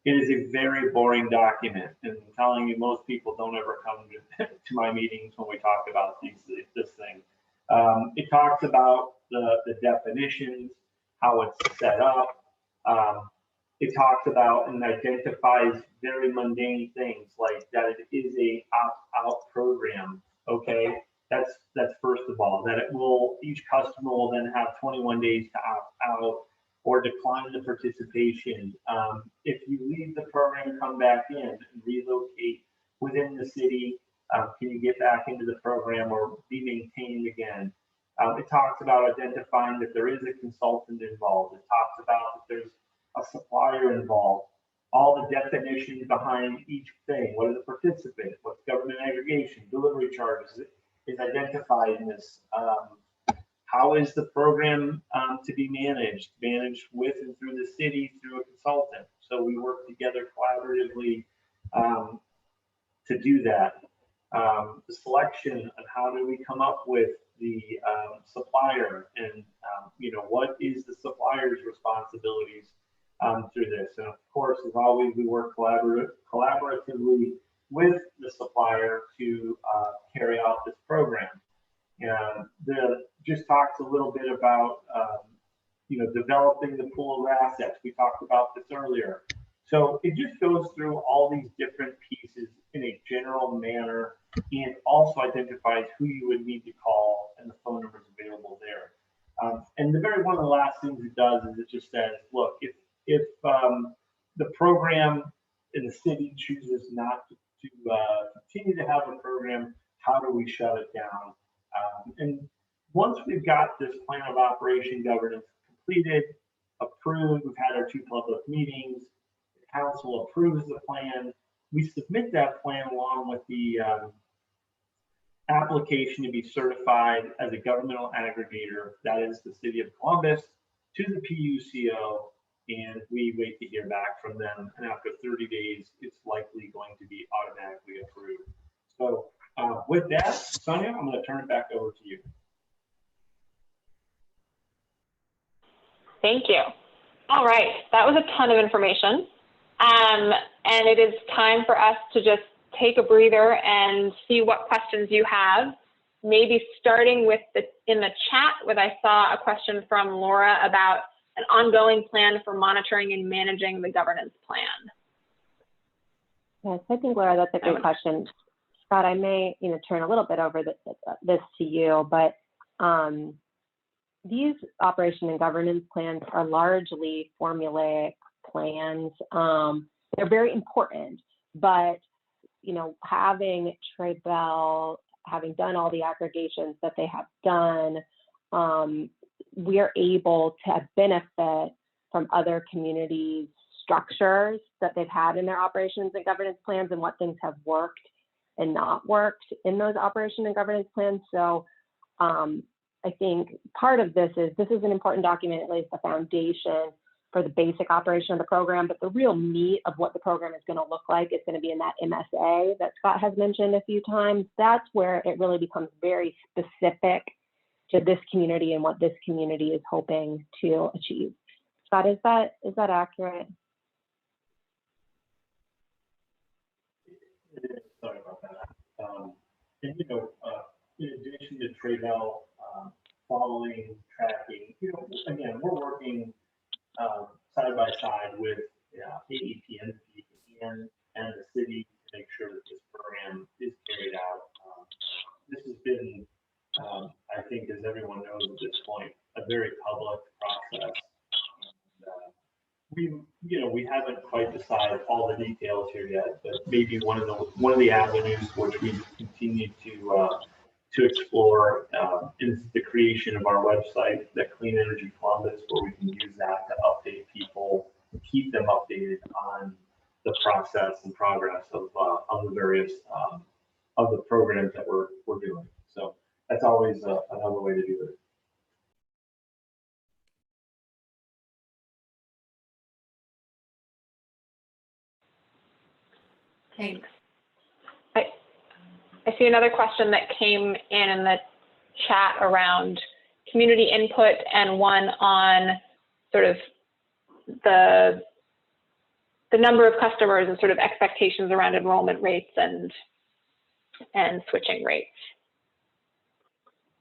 It is a very boring document, and I'm telling you, most people don't ever come to my meetings when we talk about this thing. It talks about the definitions, how it's set up. It talks about and identifies very mundane things like that it is a opt-out program. Okay, that's first of all, that it will, each customer will then have 21 days to opt out or decline the participation. If you leave the program, come back in and relocate within the city, can you get back into the program or be maintained again? It talks about identifying that there is a consultant involved. It talks about that there's a supplier involved, all the definitions behind each thing. What is a participant? What's government aggregation? Delivery charges is identified in this. How is the program to be managed with and through the city through a consultant? So we work together collaboratively to do that. The selection and how do we come up with the supplier, and what is the supplier's responsibilities through this. And of course, as always, we work collaboratively with the supplier to carry out this program. Just talks a little bit about developing the pool of assets. We talked about this earlier. So it just goes through all these different pieces in a general manner, and also identifies who you would need to call and the phone numbers available there. And one of the last things it does is it just says, look, if the program in the city chooses not to continue to have a program, how do we shut it down? And once we've got this plan of operation governance completed, approved, we've had our 2 public meetings, the council approves the plan, we submit that plan along with the application to be certified as a governmental aggregator, that is the city of Columbus, to the PUCO, and we wait to hear back from them. And after 30 days, it's likely going to be automatically approved. So with that, Sonia, I'm going to turn it back over to you. Thank you. All right, that was a ton of information. And it is time for us to just take a breather and see what questions you have. Maybe starting with in the chat, where I saw a question from Laura about an ongoing plan for monitoring and managing the governance plan. Yes, I think, Laura, that's a good question. Scott, I may turn a little bit over this to you, but these operation and governance plans are largely formulaic plans. They're very important, but having Traybell, having done all the aggregations that they have done, we are able to benefit from other communities' structures that they've had in their operations and governance plans and what things have worked and not worked in those operation and governance plans. So I think part of this is an important document. It lays the foundation for the basic operation of the program, but the real meat of what the program is going to look like is going to be in that MSA that Scott has mentioned a few times. That's where it really becomes very specific to this community and what this community is hoping to achieve. Scott, is that accurate? Sorry about that. And in addition to Traybell following, tracking, again, we're working side by side with AEP and the city to make sure that this program is carried out. This has been, I think, as everyone knows at this point, a very public process. We haven't quite decided all the details here yet, but maybe one of the avenues which we continue to explore is the creation of our website, the Clean Energy Columbus, where we can use that to update people, keep them updated on the process and progress of the various of the programs that we're doing. So that's always another way to do it. Thanks. I see another question that came in the chat around community input, and one on sort of the number of customers and sort of expectations around enrollment rates and switching rates.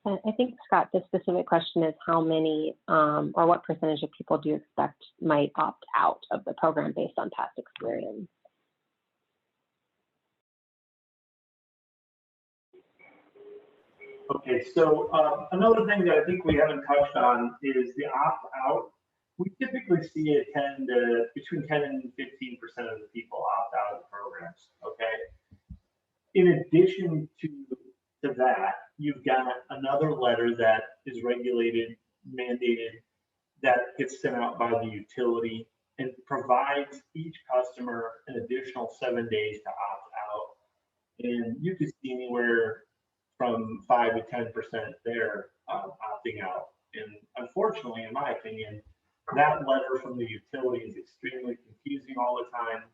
I think, Scott, the specific question is how many or what percentage of people do you expect might opt out of the program based on past experience? Okay, so another thing that I think we haven't touched on is the opt-out. We typically see between 10 and 15% of the people opt out of the programs, okay? In addition to that, you've got another letter that is regulated, mandated, that gets sent out by the utility and provides each customer an additional 7 days to opt out. And you could see anywhere from 5 to 10% there opting out. And unfortunately, in my opinion, that letter from the utility is extremely confusing all the time.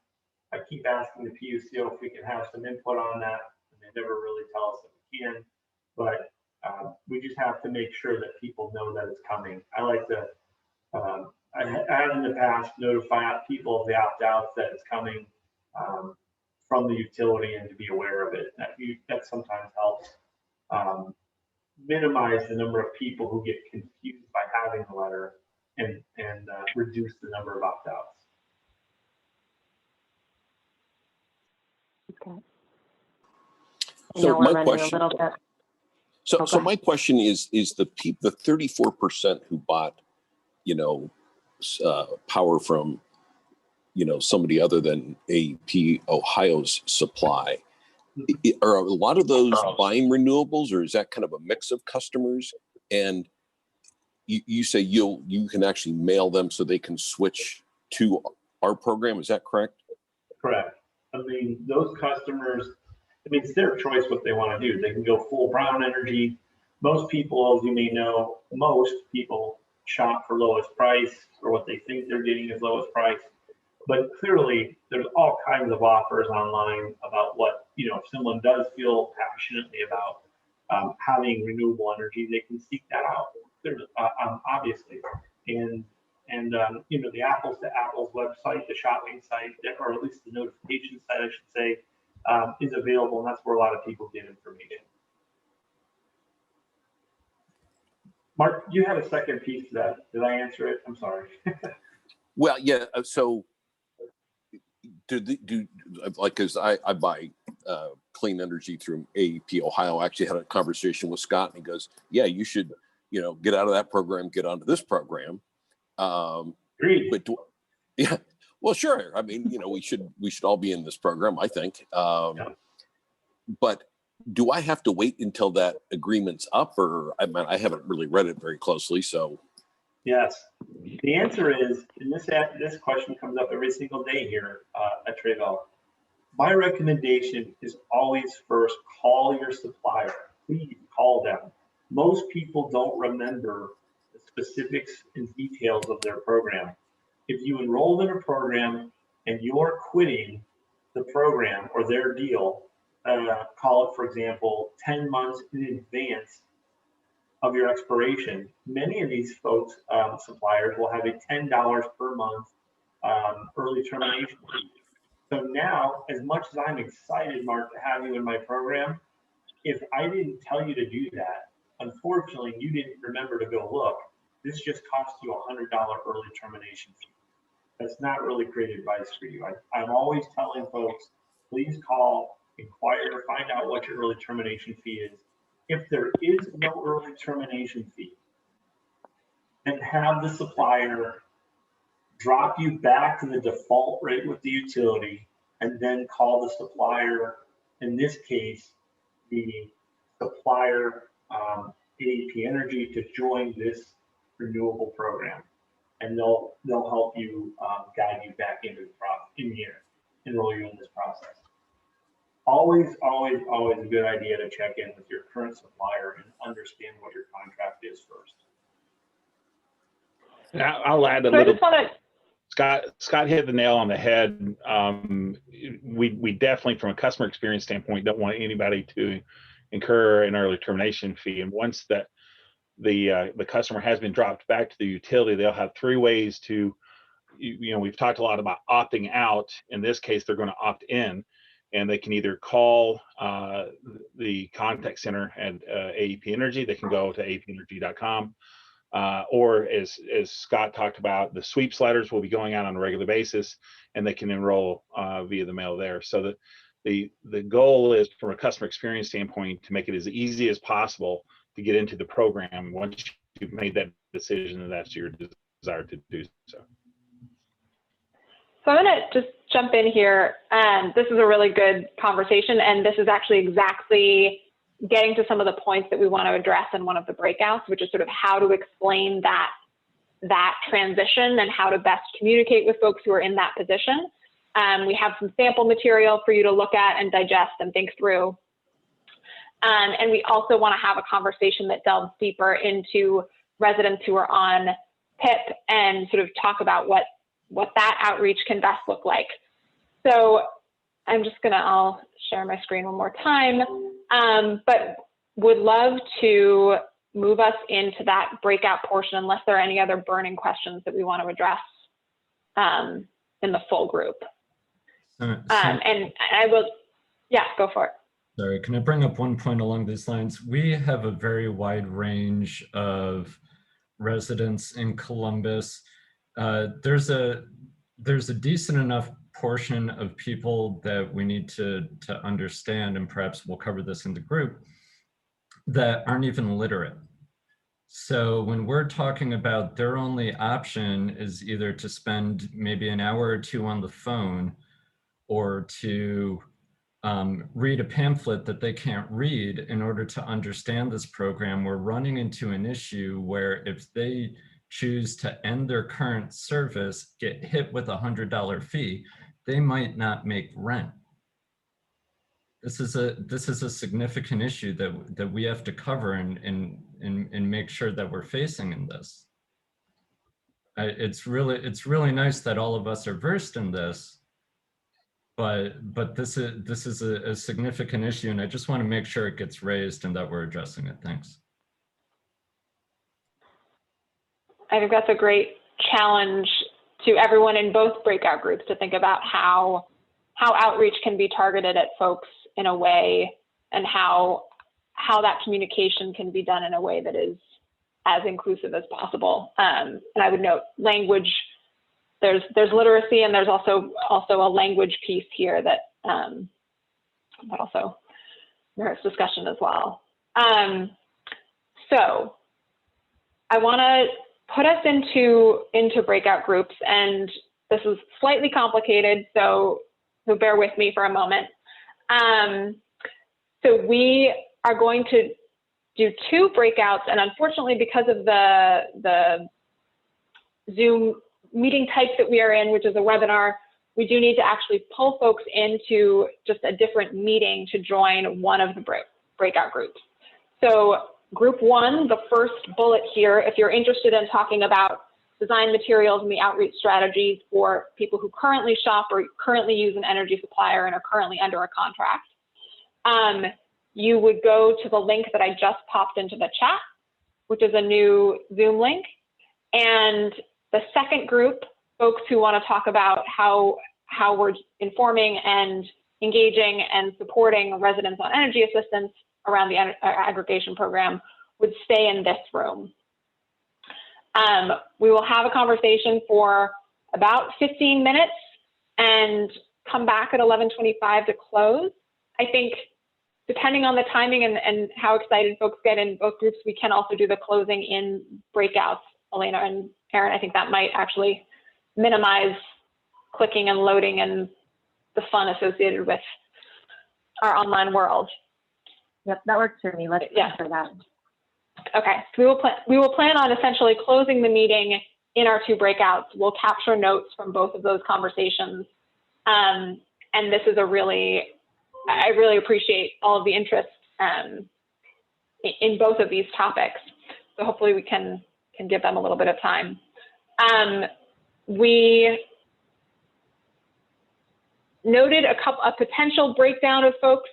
I keep asking the PUCO if we can have some input on that, and they never really tell us that we can. But we just have to make sure that people know that it's coming. I like to, I have in the past notify people of the opt-outs that it's coming from the utility and to be aware of it. That sometimes helps minimize the number of people who get confused by having the letter and reduce the number of opt-outs. Okay. So my question. So my question is the 34% who bought, power from, somebody other than AEP Ohio's supply. Are a lot of those buying renewables, or is that kind of a mix of customers? And you say you can actually mail them so they can switch to our program. Is that correct? Correct. I mean, those customers, it's their choice what they want to do. They can go full brown energy. Most people, as you may know, shop for lowest price or what they think they're getting as lowest price. But clearly, there's all kinds of offers online about what, if someone does feel passionately about having renewable energy, they can seek that out. There's obviously, and And, you know, the Apples to Apples website, the shopping site, or at least the notification site, I should say, is available, and that's where a lot of people get information. Mark, you had a second piece to that. Did I answer it? I'm sorry. Well, yeah. So, like, because I buy clean energy through AEP Ohio. I actually had a conversation with Scott, and he goes, "Yeah, you should, you know, get out of that program, get onto this program." But yeah, well, sure. I mean, you know, we should all be in this program, I think. Yeah. But do I have to wait until that agreement's up, or I mean, I haven't really read it very closely, so. Yes, the answer is, and this question comes up every single day here at Trayvell. My recommendation is always first call your supplier. Please call them. Most people don't remember the specifics and details of their program. If you enrolled in a program and you're quitting the program or their deal, call it, for example, 10 months in advance of your expiration, many of these folks, suppliers, will have a $10 per month early termination fee. So now, as much as I'm excited, Mark, to have you in my program, if I didn't tell you to do that, unfortunately, you didn't remember to go look, this just cost you a $100 early termination fee. That's not really great advice for you. I'm always telling folks, please call, inquire, find out what your early termination fee is. If there is no early termination fee, then have the supplier drop you back to the default rate with the utility, and then call the supplier, in this case, the supplier AEP Energy, to join this renewable program. And they'll help you guide you back into the process, enroll you in this process. Always a good idea to check in with your current supplier and understand what your contract is first. I'll add a little. Scott hit the nail on the head. We definitely, from a customer experience standpoint, don't want anybody to incur an early termination fee. And once that the customer has been dropped back to the utility, they'll have 3 ways to, you know, we've talked a lot about opting out. In this case, they're going to opt in, and they can either call the contact center at AEP Energy. They can go to aepenergy.com. Or as Scott talked about, the sweeps letters will be going out on a regular basis, and they can enroll via the mail there. So that the goal is, from a customer experience standpoint, to make it as easy as possible to get into the program once you've made that decision and that's your desire to do so. So I'm going to just jump in here. This is a really good conversation, and this is actually exactly getting to some of the points that we want to address in one of the breakouts, which is sort of how to explain that transition and how to best communicate with folks who are in that position. We have some sample material for you to look at and digest and think through. And we also want to have a conversation that delves deeper into residents who are on PIP and sort of talk about what that outreach can best look like. So I'm just going to, I'll share my screen one more time, but would love to move us into that breakout portion unless there are any other burning questions that we want to address in the full group. And I will, yeah, go for it. Sorry, can I bring up one point along these lines? We have a very wide range of residents in Columbus. There's a decent enough portion of people that we need to understand, and perhaps we'll cover this in the group, that aren't even literate. So when we're talking about their only option is either to spend maybe an hour or 2 on the phone, or to read a pamphlet that they can't read in order to understand this program, we're running into an issue where if they choose to end their current service, get hit with a $100 fee, they might not make rent. This is a significant issue that we have to cover and make sure that we're facing in this. It's really nice that all of us are versed in this, but this is a significant issue, and I just want to make sure it gets raised and that we're addressing it. Thanks. I think that's a great challenge to everyone in both breakout groups to think about how outreach can be targeted at folks in a way, and how that communication can be done in a way that is as inclusive as possible. And I would note language, there's literacy, and there's also a language piece here that also merits discussion as well. So I want to put us into breakout groups, and this is slightly complicated, so bear with me for a moment. So we are going to do 2 breakouts, and unfortunately, because of the Zoom meeting type that we are in, which is a webinar, we do need to actually pull folks into just a different meeting to join one of the breakout groups. So group 1, the first bullet here, if you're interested in talking about design materials and the outreach strategies for people who currently shop or currently use an energy supplier and are currently under a contract, you would go to the link that I just popped into the chat, which is a new Zoom link. And the second group, folks who want to talk about how we're informing and engaging and supporting residents on energy assistance around the aggregation program, would stay in this room. We will have a conversation for about 15 minutes and come back at 11:25 to close. I think depending on the timing and how excited folks get in both groups, we can also do the closing in breakouts. Elena and Aaron, I think that might actually minimize clicking and loading and the fun associated with our online world. Yep, that works for me. Let's plan for that. Okay, so we will plan on essentially closing the meeting in our 2 breakouts. We'll capture notes from both of those conversations. And this is I really appreciate all of the interest in both of these topics. So hopefully we can give them a little bit of time. We noted a potential breakdown of folks,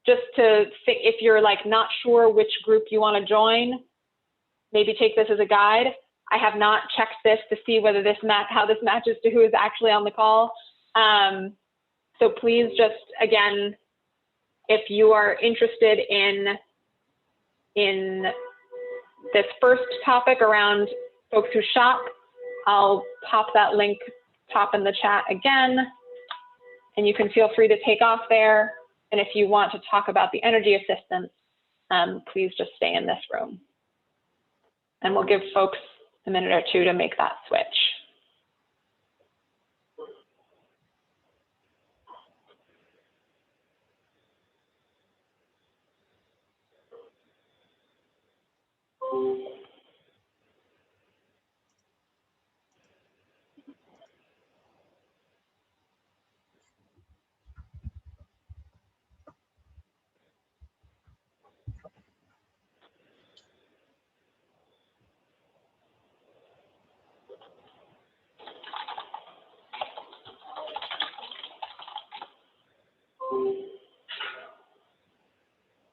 just to think, if you're like not sure which group you want to join, maybe take this as a guide. I have not checked this to see whether how this matches to who is actually on the call. So please just, again, if you are interested in this first topic around folks who shop, I'll pop that link top in the chat again, and you can feel free to take off there. And if you want to talk about the energy assistance, please just stay in this room. And we'll give folks a minute or 2 to make that switch.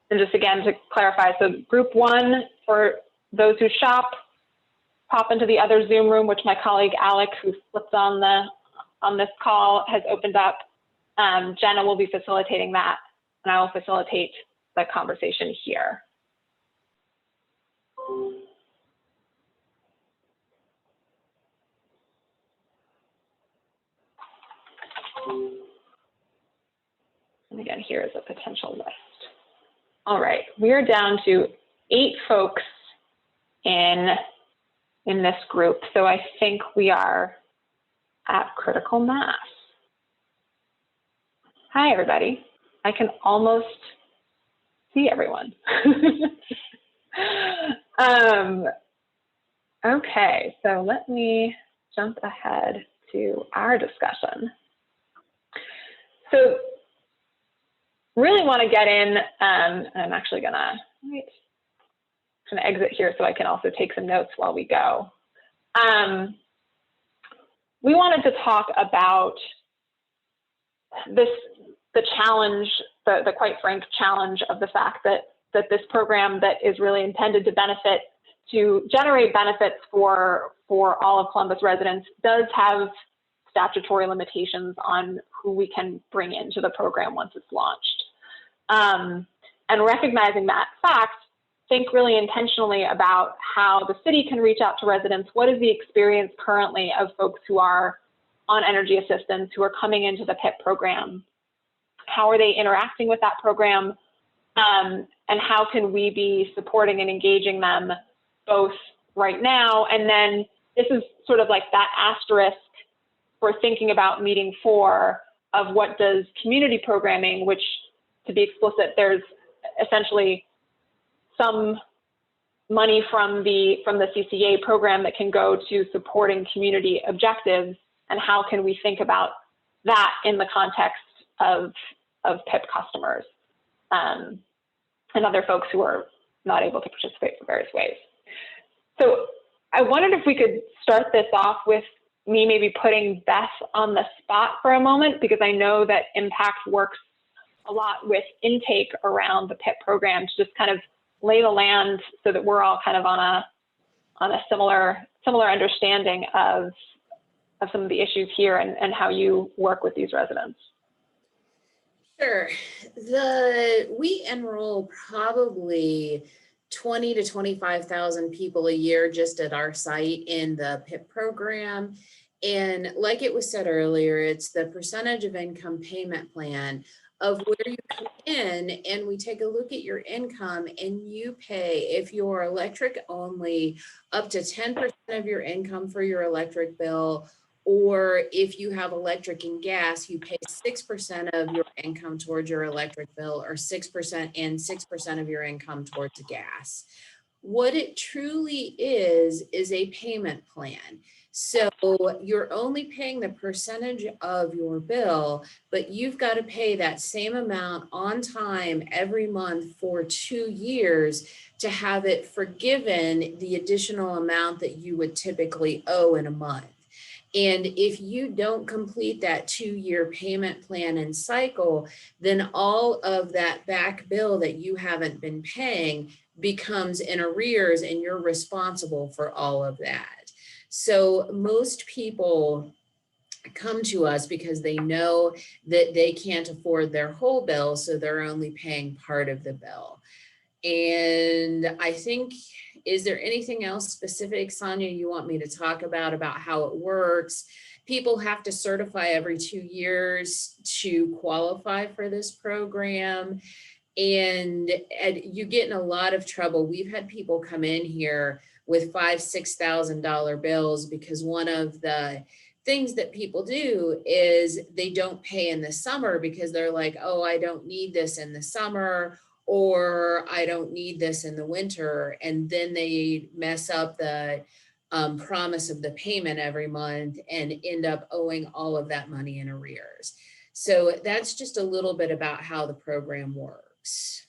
And just again to clarify, so group 1, for those who shop, pop into the other Zoom room, which my colleague Alec, who slipped on this call, has opened up. Jenna will be facilitating that, and I will facilitate the conversation here. And again, here is a potential list. All right, we are down to 8 folks in this group, so I think we are at critical mass. Hi, everybody. I can almost see everyone. Okay, so let me jump ahead to our discussion. So really want to get in, I'm actually gonna exit here so I can also take some notes while we go. We wanted to talk about the challenge, the quite frank challenge of the fact that this program that is really intended to generate benefits for for all of Columbus residents does have statutory limitations on who we can bring into the program once it's launched. And recognizing that fact, think really intentionally about how the city can reach out to residents. What is the experience currently of folks who are on energy assistance, who are coming into the PIP program? How are they interacting with that program? And how can we be supporting and engaging them both right now? And then this is sort of like that asterisk for thinking about meeting 4 of what does community programming, which, to be explicit, there's essentially some money from the CCA program that can go to supporting community objectives, and how can we think about that in the context of PIP customers and other folks who are not able to participate in various ways. So I wondered if we could start this off with me maybe putting Beth on the spot for a moment, because I know that Impact works a lot with intake around the PIP program, to just kind of lay the land so that we're all kind of on a similar understanding of some of the issues here and how you work with these residents. Sure. We enroll probably 20 to 25,000 people a year just at our site in the PIP program. And like it was said earlier, it's the percentage of income payment plan of where you come in, and we take a look at your income, and you pay, if you're electric only, up to 10% of your income for your electric bill. Or if you have electric and gas, you pay 6% of your income towards your electric bill, or 6% and 6% of your income towards gas. What it truly is a payment plan. So you're only paying the percentage of your bill, but you've got to pay that same amount on time every month for 2 years to have it forgiven the additional amount that you would typically owe in a month. And if you don't complete that 2-year payment plan and cycle, then all of that back bill that you haven't been paying becomes in arrears, and you're responsible for all of that. So most people come to us because they know that they can't afford their whole bill, so they're only paying part of the bill. And I think, is there anything else specific, Sonia, you want me to talk about how it works? People have to certify every 2 years to qualify for this program. And you get in a lot of trouble. We've had people come in here with $5,000, $6,000 bills because one of the things that people do is they don't pay in the summer because they're like, oh, I don't need this in the summer, or I don't need this in the winter. And then they mess up the promise of the payment every month and end up owing all of that money in arrears. So that's just a little bit about how the program works.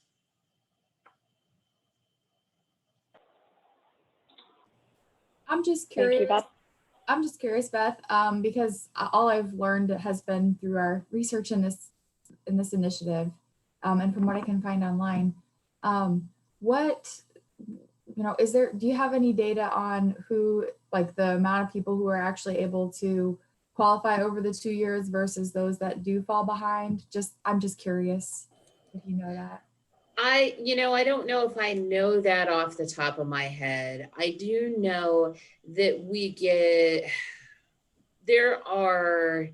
I'm just curious. I'm just curious, Beth, because all I've learned has been through our research in this initiative, and from what I can find online. Do you have any data on who, like the amount of people who are actually able to qualify over the 2 years versus those that do fall behind? I'm just curious if you know that. I don't know if I know that off the top of my head. I do know that there are,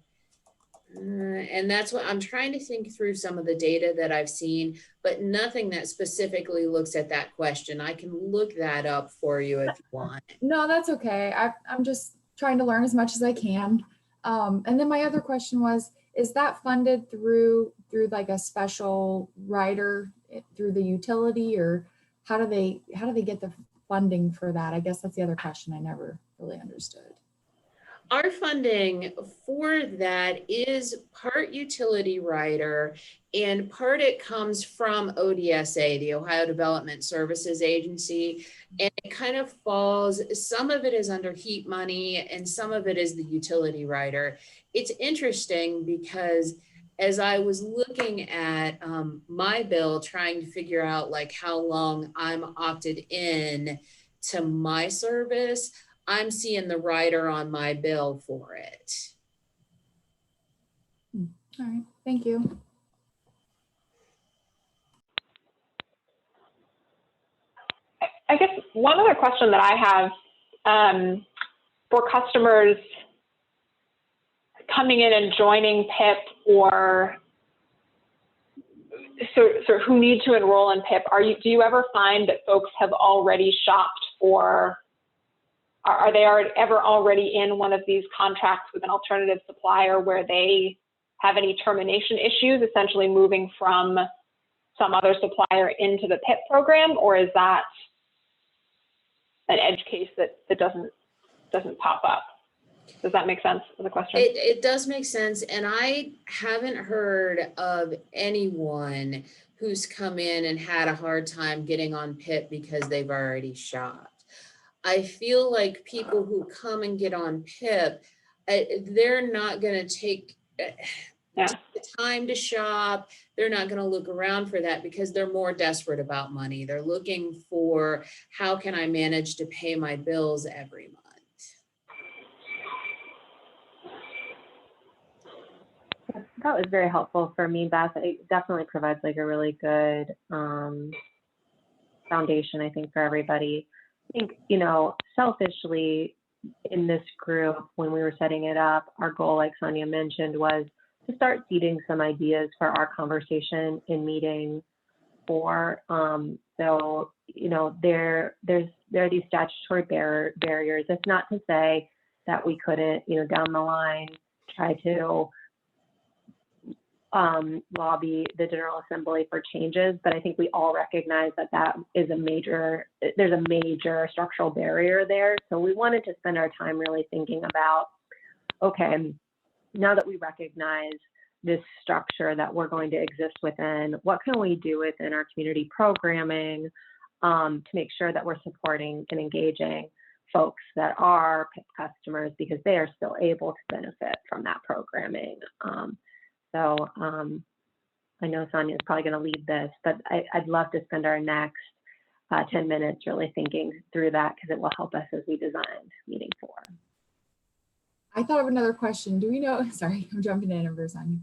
and that's what I'm trying to think through some of the data that I've seen, but nothing that specifically looks at that question. I can look that up for you if you want. No, that's okay. I'm just trying to learn as much as I can. And then my other question was, is that funded through like a special rider through the utility, or how do they get the funding for that? I guess that's the other question I never really understood. Our funding for that is part utility rider, and part it comes from ODSA, the Ohio Development Services Agency, and it kind of falls, some of it is under heat money and some of it is the utility rider. It's interesting because as I was looking at my bill, trying to figure out like how long I'm opted in to my service, I'm seeing the rider on my bill for it. All right, thank you. I guess one other question that I have for customers coming in and joining PIP, or so who need to enroll in PIP, do you ever find that folks have already shopped for, are they ever already in one of these contracts with an alternative supplier where they have any termination issues, essentially moving from some other supplier into the PIP program, or is that an edge case that doesn't pop up? Does that make sense as a question? It does make sense. And I haven't heard of anyone who's come in and had a hard time getting on PIP because they've already shopped. I feel like people who come and get on PIP, they're not going to take the time to shop. They're not going to look around for that because they're more desperate about money. They're looking for, how can I manage to pay my bills every month? That was very helpful for me, Beth. It definitely provides like a really good foundation, I think, for everybody. I think, you know, selfishly in this group, when we were setting it up, our goal, like Sonia mentioned, was to start seeding some ideas for our conversation in meeting. For so, you know, there are these statutory barriers. It's not to say that we couldn't, you know, down the line try to lobby the General Assembly for changes, but I think we all recognize that there's a major structural barrier there. So we wanted to spend our time really thinking about, okay, now that we recognize this structure that we're going to exist within, what can we do within our community programming to make sure that we're supporting and engaging folks that are PIP customers, because they are still able to benefit from that programming. So I know Sonia is probably going to lead this, but I'd love to spend our next 10 minutes really thinking through that, because it will help us as we design meeting 4. I thought of another question. Do we know, sorry, I'm jumping in over Sonia.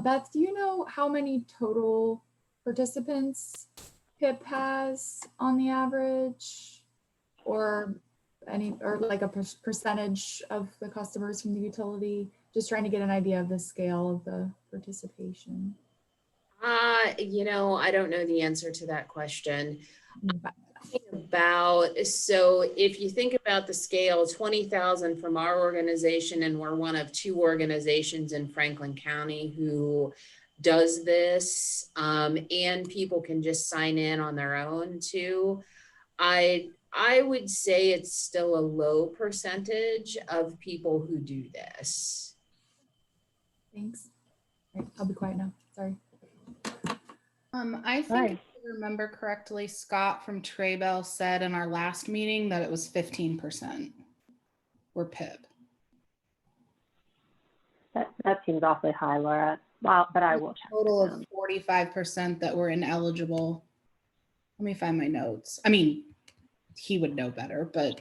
Beth, do you know how many total participants PIP has on the average, or like a percentage of the customers from the utility? Just trying to get an idea of the scale of the participation. You know, I don't know the answer to that question. Mm-hmm. So if you think about the scale, 20,000 from our organization, and we're one of 2 organizations in Franklin County who does this, and people can just sign in on their own too. I would say it's still a low percentage of people who do this. Thanks. Right, I'll be quiet now. Sorry. I think if I remember correctly, Scott from Traybell said in our last meeting that it was 15% were PIP. That seems awfully high, Laura. Wow, but I will check. Total of 45% that were ineligible. Let me find my notes. I mean, he would know better, but.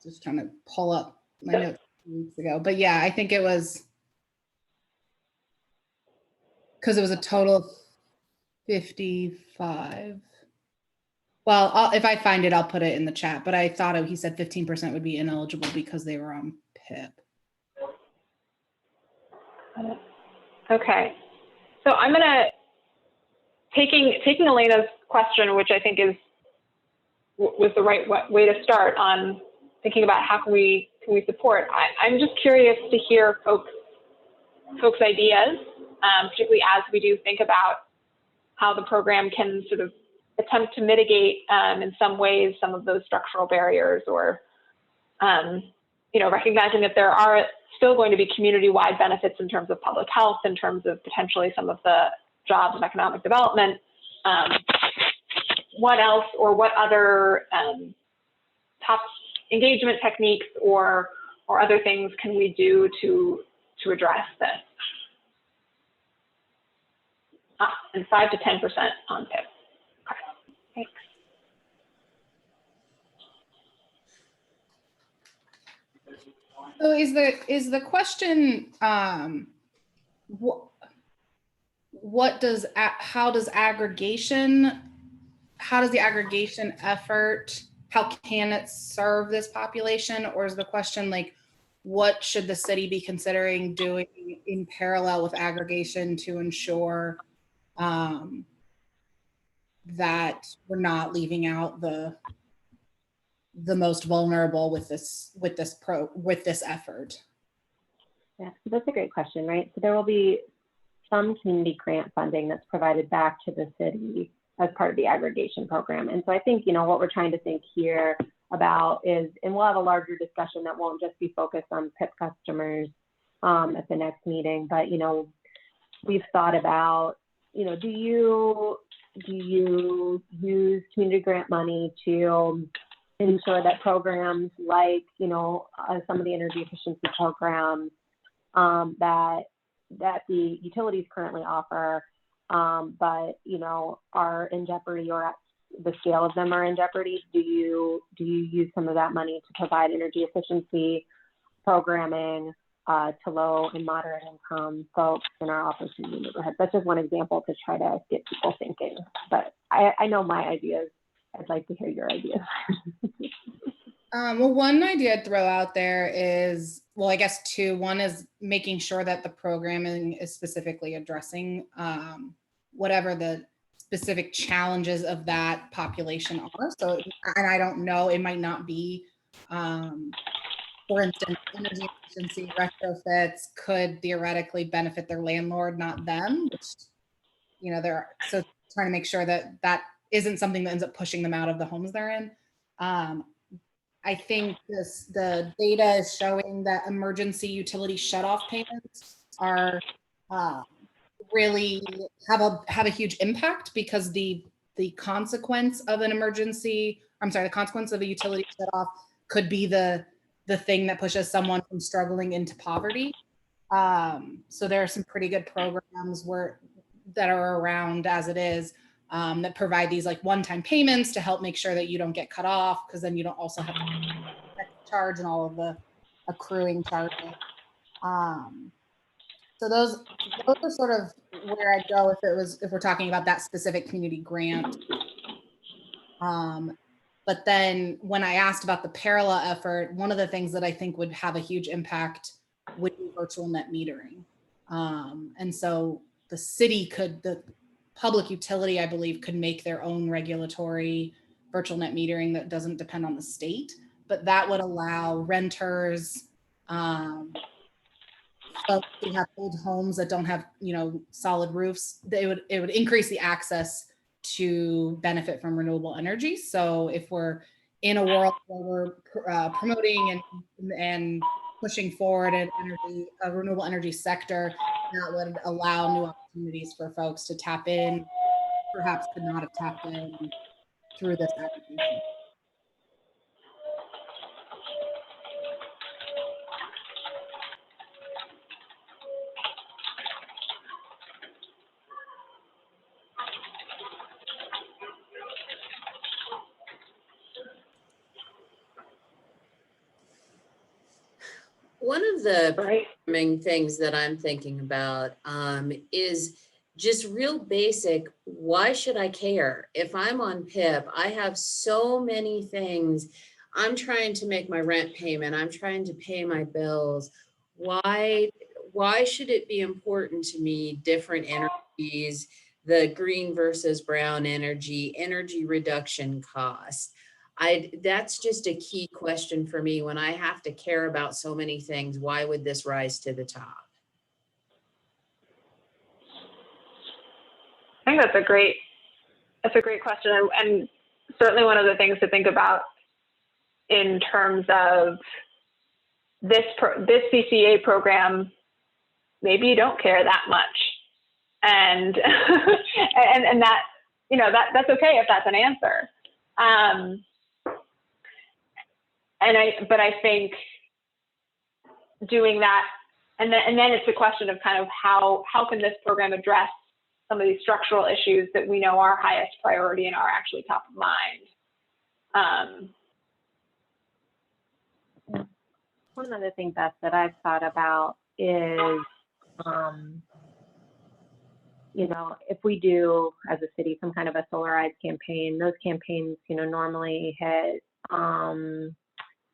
Just trying to pull up my notes 2 weeks ago. But yeah, I think it was, because it was a total of 55. Well, if I find it, I'll put it in the chat. But I thought he said 15% would be ineligible because they were on PIP. Okay. So I'm going to, taking Elena's question, which I think was the right way to start on thinking about how can we support. I'm just curious to hear folks' ideas, particularly as we do think about how the program can sort of attempt to mitigate in some ways some of those structural barriers, or you know, recognizing that there are still going to be community-wide benefits in terms of public health, in terms of potentially some of the jobs and economic development. What else, or what other top engagement techniques or other things can we do to address this? And 5 to 10% on PIP. Okay. Thanks. So is the question, how does the aggregation effort, how can it serve this population? Or is the question like, what should the city be considering doing in parallel with aggregation to ensure that we're not leaving out the most vulnerable with this effort? Yeah, so that's a great question, right? So there will be some community grant funding that's provided back to the city as part of the aggregation program. And so I think, what we're trying to think here about is, and we'll have a larger discussion that won't just be focused on PIP customers at the next meeting, but, we've thought about, do you use community grant money to ensure that programs like, some of the energy efficiency programs that the utilities currently offer, but are in jeopardy, or at the scale of them are in jeopardy? Do you use some of that money to provide energy efficiency programming to low and moderate income folks in our opportunity neighborhoods? That's just one example to try to get people thinking. But I know my ideas. I'd like to hear your ideas. Well, one idea I'd throw out there is, well, I guess two. One is making sure that the programming is specifically addressing whatever the specific challenges of that population are. So, and I don't know, it might not be, for instance, energy efficiency retrofits could theoretically benefit their landlord, not them, which, so trying to make sure that that isn't something that ends up pushing them out of the homes they're in. I think the data is showing that emergency utility shutoff payments are really have a huge impact, because the consequence of the consequence of a utility shutoff could be the thing that pushes someone from struggling into poverty. So there are some pretty good programs that are around as it is, that provide these like one-time payments to help make sure that you don't get cut off, because then you don't also have to charge and all of the accruing charges. So those are sort of where I'd go if we're talking about that specific community grant. But then when I asked about the parallel effort, one of the things that I think would have a huge impact would be virtual net metering. And so the city the public utility, I believe, could make their own regulatory virtual net metering that doesn't depend on the state, but that would allow renters, folks who have old homes that don't have, solid roofs, it would increase the access to benefit from renewable energy. So if we're in a world where we're promoting and pushing forward a renewable energy sector, that would allow new opportunities for folks to tap in, perhaps could not have tapped in through this application. One of the main things that I'm thinking about is just real basic. Why should I care? If I'm on PIP, I have so many things. I'm trying to make my rent payment. I'm trying to pay my bills. Why should it be important to me, different energies, the green versus brown energy reduction costs? That's just a key question for me when I have to care about so many things. Why would this rise to the top? I think that's a great question, and certainly one of the things to think about in terms of this CCA program. Maybe you don't care that much, and and that that's okay if that's an answer. But I think doing that, and then it's a question of kind of how can this program address some of these structural issues that we know are highest priority and are actually top of mind. One of the things that I've thought about is, you know, if we do as a city some kind of a Solarize campaign, those campaigns, you know, normally hit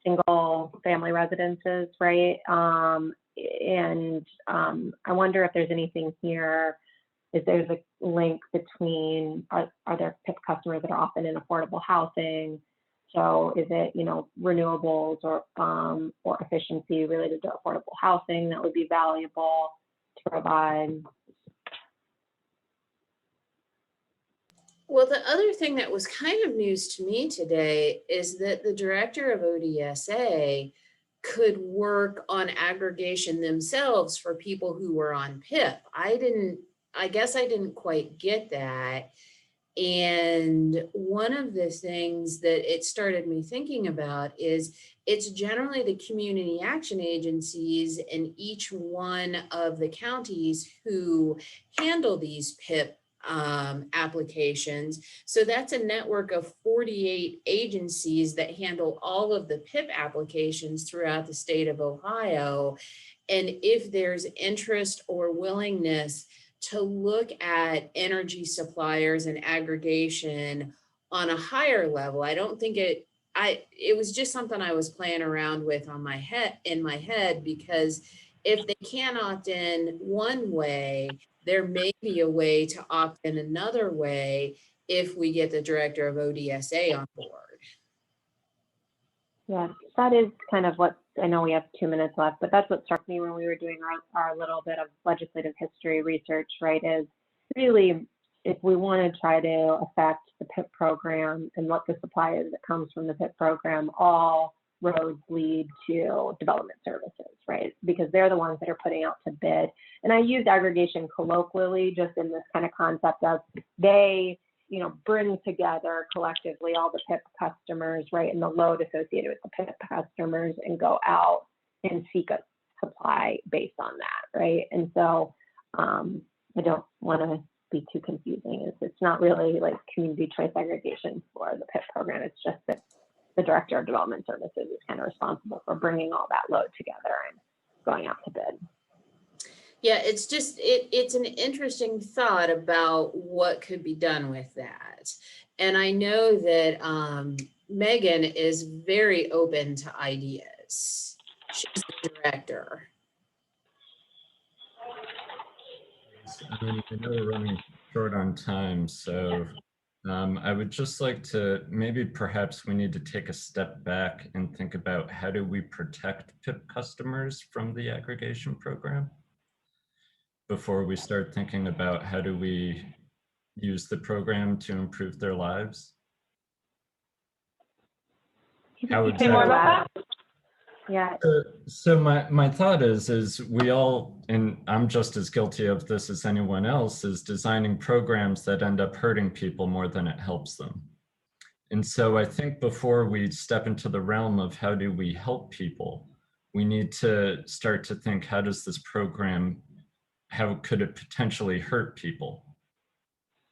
single family residences, right? And I wonder if there's anything here, is there's a link between, are there PIP customers that are often in affordable housing? So is it, you know, renewables or efficiency related to affordable housing that would be valuable to provide? Well, the other thing that was kind of news to me today is that the director of ODSA could work on aggregation themselves for people who were on PIP. I guess I didn't quite get that. And one of the things that it started me thinking about is it's generally the community action agencies in each one of the counties who handle these PIP applications. So that's a network of 48 agencies that handle all of the PIP applications throughout the state of Ohio. And if there's interest or willingness to look at energy suppliers and aggregation on a higher level, I don't think it was just something I was playing around with in my head, because if they can opt in one way, there may be a way to opt in another way if we get the director of ODSA on board. Yeah, that is kind of what, I know we have 2 minutes left, but that's what struck me when we were doing our little bit of legislative history research, right? Is really, if we want to try to affect the PIP program and what the supply is that comes from the PIP program, all roads lead to development services, right? Because they're the ones that are putting out to bid. And I use aggregation colloquially just in this kind of concept of they, you know, bring together collectively all the PIP customers, right, and the load associated with the PIP customers, and go out and seek a supply based on that, right? And so I don't want to be too confusing. It's not really like community choice aggregation for the PIP program. It's just that the director of development services is kind of responsible for bringing all that load together and going out to bid. Yeah, it's just, it's an interesting thought about what could be done with that. And I know that Megan is very open to ideas. She's the director. I know we're running short on time, so I would just like to, maybe perhaps we need to take a step back and think about how do we protect PIP customers from the aggregation program before we start thinking about how do we use the program to improve their lives. How would you say more about that? Yeah. So my thought is we all, and I'm just as guilty of this as anyone else, is designing programs that end up hurting people more than it helps them. And so I think before we step into the realm of how do we help people, we need to start to think, how does this program, how could it potentially hurt people?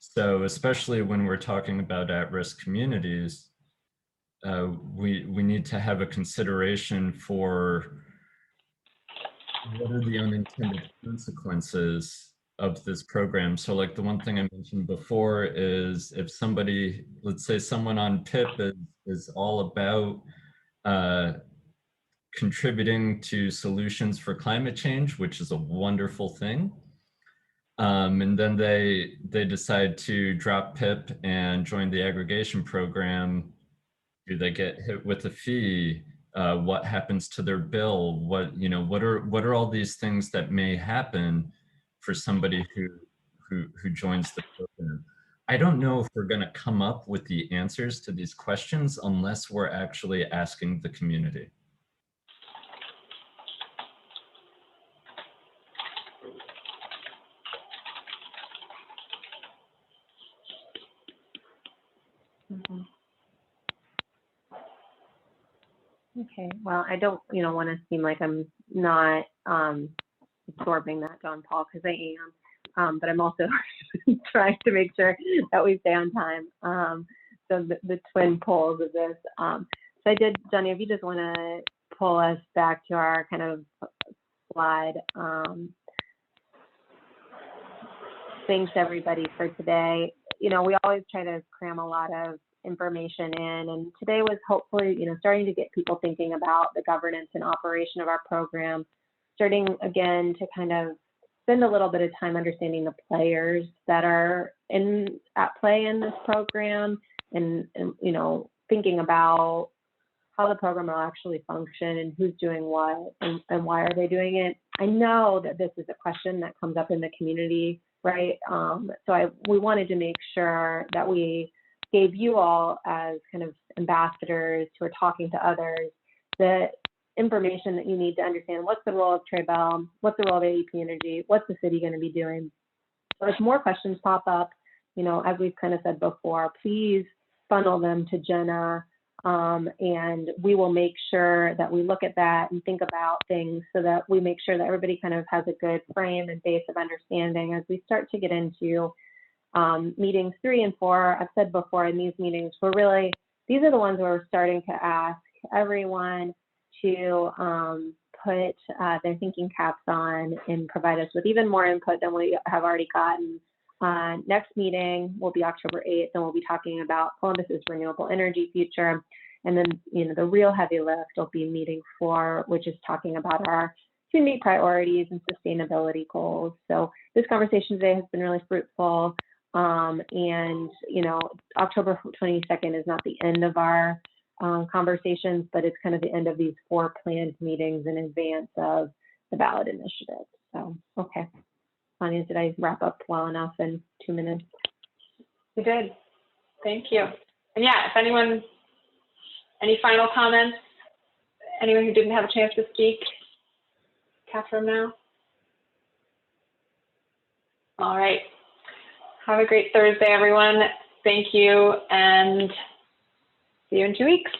So especially when we're talking about at-risk communities, we need to have a consideration for what are the unintended consequences of this program. So like the one thing I mentioned before is if somebody, let's say someone on PIP is all about contributing to solutions for climate change, which is a wonderful thing. And then they decide to drop PIP and join the aggregation program. Do they get hit with a fee? What happens to their bill? What are all these things that may happen for somebody who joins the program? I don't know if we're going to come up with the answers to these questions unless we're actually asking the community. Mm-hmm. Okay, well, I don't, want to seem like I'm not absorbing that, John Paul, because I but I'm also trying to make sure that we stay on time. So the twin poles of this. So I did, Johnny, if you just want to pull us back to our kind of slide. Thanks everybody for today. You know, we always try to cram a lot of information in, and today was hopefully, you know, starting to get people thinking about the governance and operation of our program, starting again to kind of spend a little bit of time understanding the players that are at play in this program, and you know, thinking about how the program will actually function and who's doing what and why are they doing it. I know that this is a question that comes up in the community, right? So we wanted to make sure that we gave you all as kind of ambassadors who are talking to others the information that you need to understand what's the role of Trey Bell, what's the role of AEP Energy, what's the city going to be doing. So if more questions pop up, you know, as we've kind of said before, please funnel them to Jenna, and we will make sure that we look at that and think about things so that we make sure that everybody kind of has a good frame and base of understanding as we start to get into meetings 3 and 4. I've said before in these meetings, these are the ones where we're starting to ask everyone to put their thinking caps on and provide us with even more input than we have already gotten. Next meeting will be October 8th, and we'll be talking about Columbus's renewable energy future. And then, you know, the real heavy lift will be meeting 4, which is talking about our community priorities and sustainability goals. So this conversation today has been really fruitful. And, you know, October 22nd is not the end of our conversations, but it's kind of the end of these 4 planned meetings in advance of the ballot initiative. So, okay. Sonia, did I wrap up well enough in 2 minutes? You did. Thank you. And yeah, if anyone, any final comments? Anyone who didn't have a chance to speak? Catherine now? All right. Have a great Thursday, everyone. Thank you, and see you in 2 weeks.